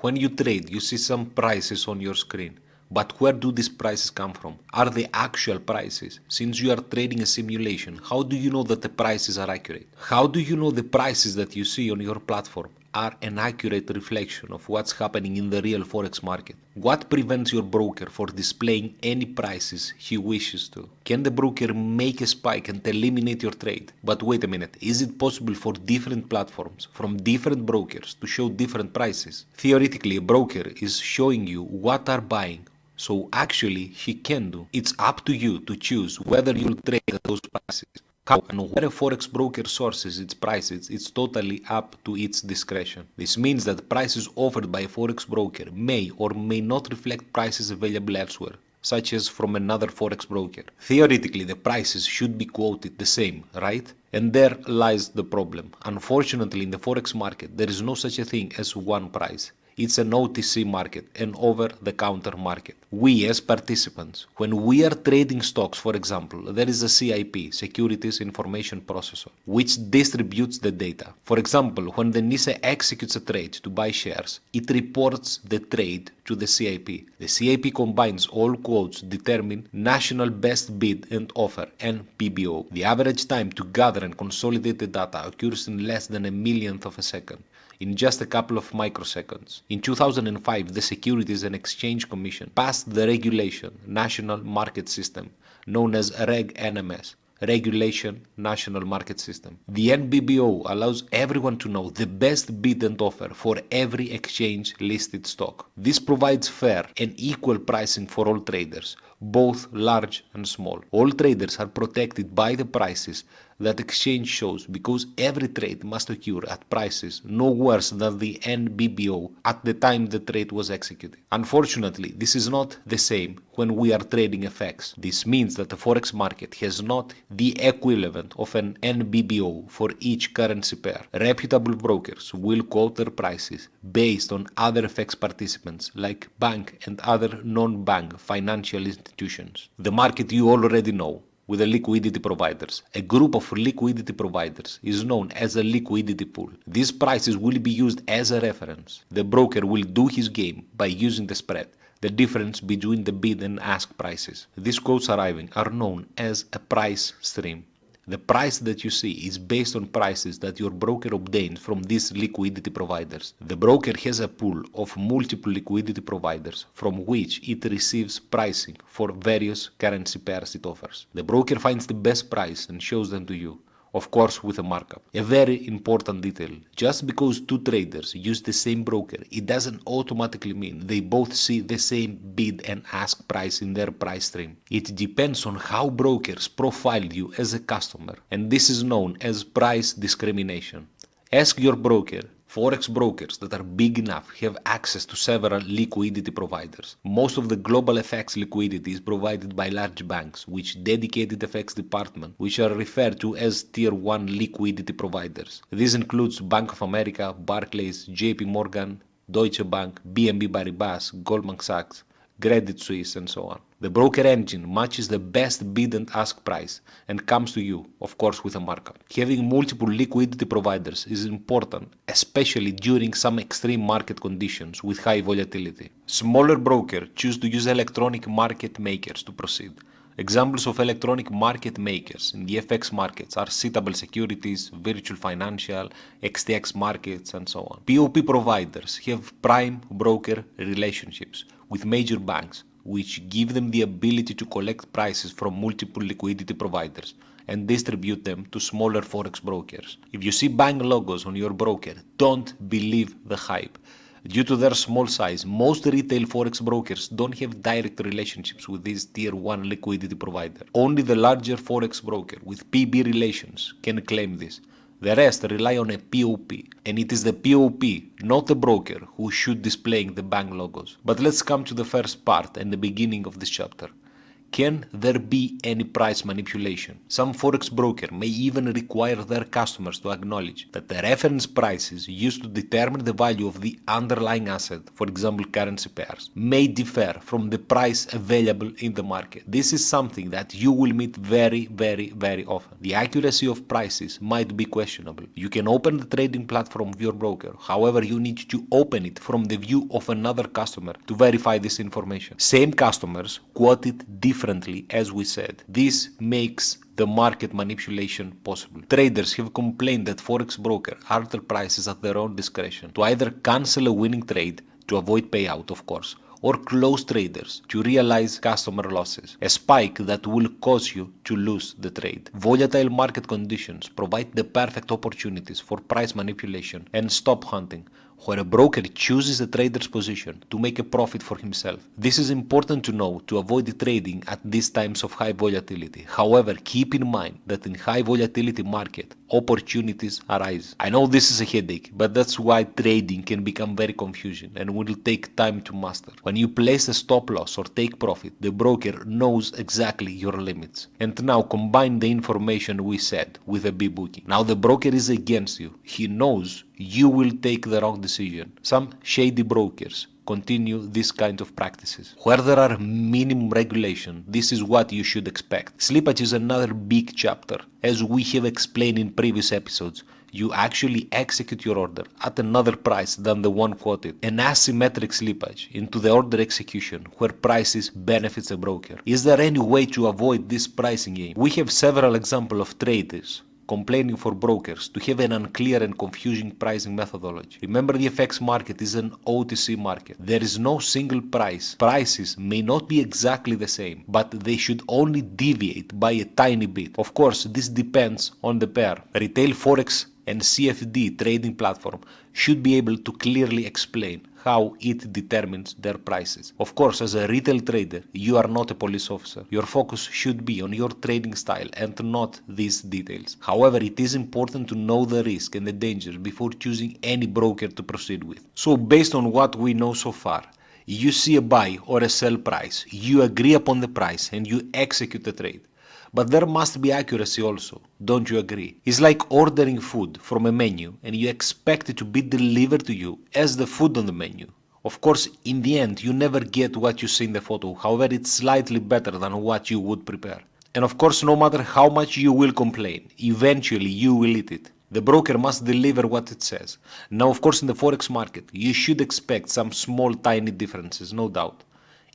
When you trade, you see some prices on your screen. But where do these prices come from? Are they actual prices? Since you are trading a simulation, how do you know that the prices are accurate? How do you know the prices that you see on your platform are an accurate reflection of what's happening in the real Forex market? What prevents your broker from displaying any prices he wishes to? Can the broker make a spike and eliminate your trade? But wait a minute, is it possible for different platforms from different brokers to show different prices? Theoretically, a broker is showing you what are buying. So actually, he can do. It's up to you to choose whether you'll trade at those prices. How and where a Forex broker sources its prices is totally up to its discretion. This means that prices offered by a Forex broker may or may not reflect prices available elsewhere, such as from another Forex broker. Theoretically, the prices should be quoted the same, right? And there lies the problem. Unfortunately, in the Forex market, there is no such a thing as one price. It's an OTC market, an over-the-counter market. We as participants, when we are trading stocks, for example, there is a CIP, Securities Information Processor, which distributes the data. For example, when the NISA executes a trade to buy shares, it reports the trade to the CIP. The CIP combines all quotes, determine national best bid and offer, NBBO. The average time to gather and consolidate the data occurs in less than a millionth of a second, in just a couple of microseconds. In 2005, the Securities and Exchange Commission passed the regulation National Market System, known as Reg NMS, Regulation National Market System. The NBBO allows everyone to know the best bid and offer for every exchange-listed stock. This provides fair and equal pricing for all traders, both large and small. All traders are protected by the prices that exchange shows because every trade must occur at prices no worse than the NBBO at the time the trade was executed. Unfortunately, this is not the same when we are trading FX. This means that the Forex market has not the equivalent of an NBBO for each currency pair. Reputable brokers will quote their prices based on other FX participants like bank and other non-bank financial institutions. The market you already know, with the liquidity providers. A group of liquidity providers is known as a liquidity pool. These prices will be used as a reference. The broker will do his game by using the spread, the difference between the bid and ask prices. These quotes arriving are known as a price stream. The price that you see is based on prices that your broker obtains from these liquidity providers. The broker has a pool of multiple liquidity providers from which it receives pricing for various currency pairs it offers. The broker finds the best price and shows them to you, of course with a markup. A very important detail: just because two traders use the same broker, it doesn't automatically mean they both see the same bid and ask price in their price stream. It depends on how brokers profile you as a customer, and this is known as price discrimination. Ask your broker. Forex brokers that are big enough have access to several liquidity providers. Most of the global FX liquidity is provided by large banks, which dedicated FX department, which are referred to as Tier 1 liquidity providers. This includes Bank of America, Barclays, JP Morgan, Deutsche Bank, BNP Paribas, Goldman Sachs, Credit Suisse, and so on. The broker engine matches the best bid and ask price and comes to you, of course, with a markup. Having multiple liquidity providers is important, especially during some extreme market conditions with high volatility. Smaller brokers choose to use electronic market makers to proceed. Examples of electronic market makers in the FX markets are Citable Securities, Virtual Financial, XTX Markets, and so on. POP providers have prime broker relationships with major banks, which give them the ability to collect prices from multiple liquidity providers and distribute them to smaller Forex brokers. If you see bank logos on your broker, don't believe the hype. Due to their small size, most retail Forex brokers don't have direct relationships with these Tier 1 liquidity provider. Only the larger Forex broker with PB relations can claim this. The rest rely on a POP, and it is the POP, not the broker, who should display the bank logos. But let's come to the first part and the beginning of this chapter. Can there be any price manipulation? Some forex broker may even require their customers to acknowledge that the reference prices used to determine the value of the underlying asset, for example currency pairs, may differ from the price available in the market. This is something that you will meet very often. The accuracy of prices might be questionable. You can open the trading platform of your broker, however you need to open it from the view of another customer to verify this information. Same customers quote it differently, as we said. This makes the market manipulation possible. Traders have complained that forex broker alter prices at their own discretion to either cancel a winning trade to avoid payout, of course, or close traders to realize customer losses, a spike that will cause you to lose the trade. Volatile market conditions provide the perfect opportunities for price manipulation and stop hunting, where a broker chooses a trader's position to make a profit for himself. This is important to know to avoid trading at these times of high volatility. However, keep in mind that in high volatility market, opportunities arise. I know this is a headache, but that's why trading can become very confusing and will take time to master. When you place a stop loss or take profit, the broker knows exactly your limits. And now combine the information we said with a B-booking. Now the broker is against you. He knows you will take the wrong decision. Some shady brokers continue this kind of practices. Where there are minimum regulation, this is what you should expect. Slippage is another big chapter. As we have explained in previous episodes, you actually execute your order at another price than the one quoted. An asymmetric slippage into the order execution where prices benefits the broker. Is there any way to avoid this pricing game? We have several examples of traders complaining for brokers to have an unclear and confusing pricing methodology. Remember, the FX market is an OTC market. There is no single price. Prices may not be exactly the same, but they should only deviate by a tiny bit. Of course, this depends on the pair. Retail Forex and CFD trading platform should be able to clearly explain how it determines their prices. Of course, as a retail trader, you are not a police officer. Your focus should be on your trading style and not these details. However, it is important to know the risk and the dangers before choosing any broker to proceed with. So based on what we know so far, you see a buy or a sell price, you agree upon the price and you execute the trade. But there must be accuracy also, don't you agree? It's like ordering food from a menu and you expect it to be delivered to you as the food on the menu. Of course, in the end, you never get what you see in the photo, however, it's slightly better than what you would prepare. And of course, no matter how much you will complain, eventually you will eat it. The broker must deliver what it says. Now, of course, in the Forex market, you should expect some small, tiny differences, no doubt.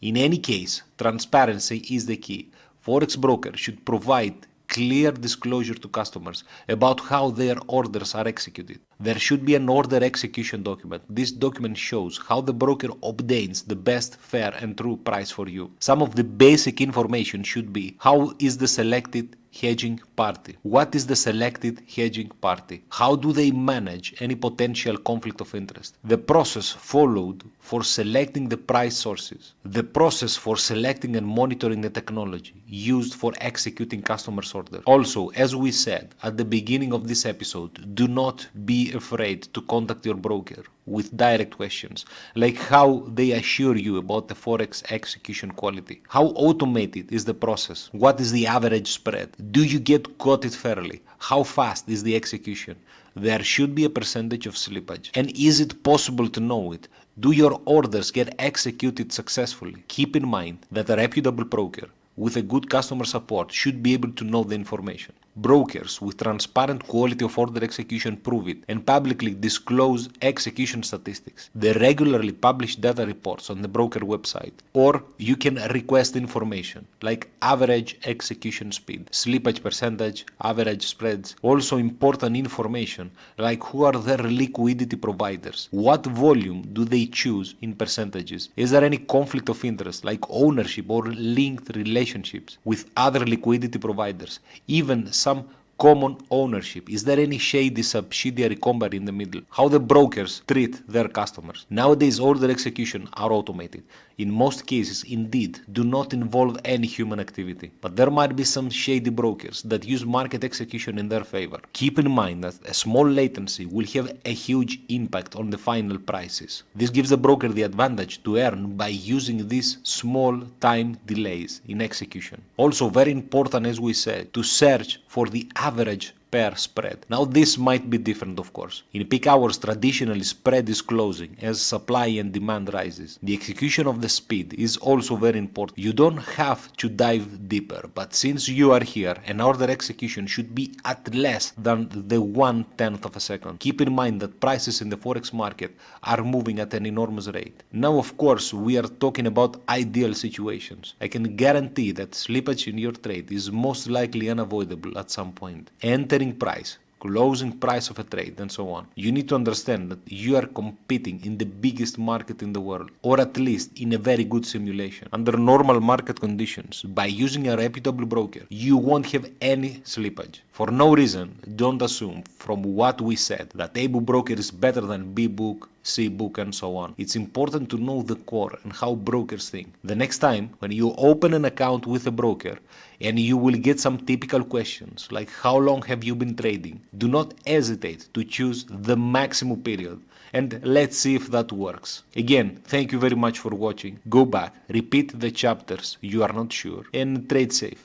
In any case, transparency is the key. Forex broker should provide clear disclosure to customers about how their orders are executed. There should be an order execution document. This document shows how the broker obtains the best, fair and true price for you. Some of the basic information should be: how is the selected hedging party? What is the selected hedging party? How do they manage any potential conflict of interest? The process followed for selecting the price sources. The process for selecting and monitoring the technology used for executing customers' orders. Also, as we said at the beginning of this episode, do not be afraid to contact your broker with direct questions, like how they assure you about the Forex execution quality. How automated is the process? What is the average spread? Do you get quoted fairly? How fast is the execution? There should be a percentage of slippage. And is it possible to know it? Do your orders get executed successfully? Keep in mind that a reputable broker with a good customer support should be able to know the information. Brokers with transparent quality of order execution prove it and publicly disclose execution statistics. They regularly publish data reports on the broker website, or you can request information like average execution speed, slippage percentage, average spreads. Also important information like who are their liquidity providers, what volume do they choose in percentages, is there any conflict of interest like ownership or linked relationships with other liquidity providers, even some common ownership? Is there any shady subsidiary company in the middle? How the brokers treat their customers? Nowadays, order execution are automated. In most cases, indeed, do not involve any human activity. But there might be some shady brokers that use market execution in their favor. Keep in mind that a small latency will have a huge impact on the final prices. This gives the broker the advantage to earn by using these small time delays in execution. Also, very important, as we said, to search for the average pair spread. Now this might be different, of course. In peak hours, traditionally spread is closing as supply and demand rises. The execution of the speed is also very important. You don't have to dive deeper, but since you are here, an order execution should be at less than the 1/10 of a second. Keep in mind that prices in the Forex market are moving at an enormous rate. Now, of course, we are talking about ideal situations. I can guarantee that slippage in your trade is most likely unavoidable at some point. Entering price, closing price of a trade, and so on. You need to understand that you are competing in the biggest market in the world, or at least in a very good simulation. Under normal market conditions, by using a reputable broker, you won't have any slippage. For no reason, don't assume from what we said that A book broker is better than B book, C book, and so on. It's important to know the core and how brokers think. The next time when you open an account with a broker and you will get some typical questions like how long have you been trading, do not hesitate to choose the maximum period and let's see if that works. Again, thank you very much for watching. Go back, repeat the chapters you are not sure, and trade safe.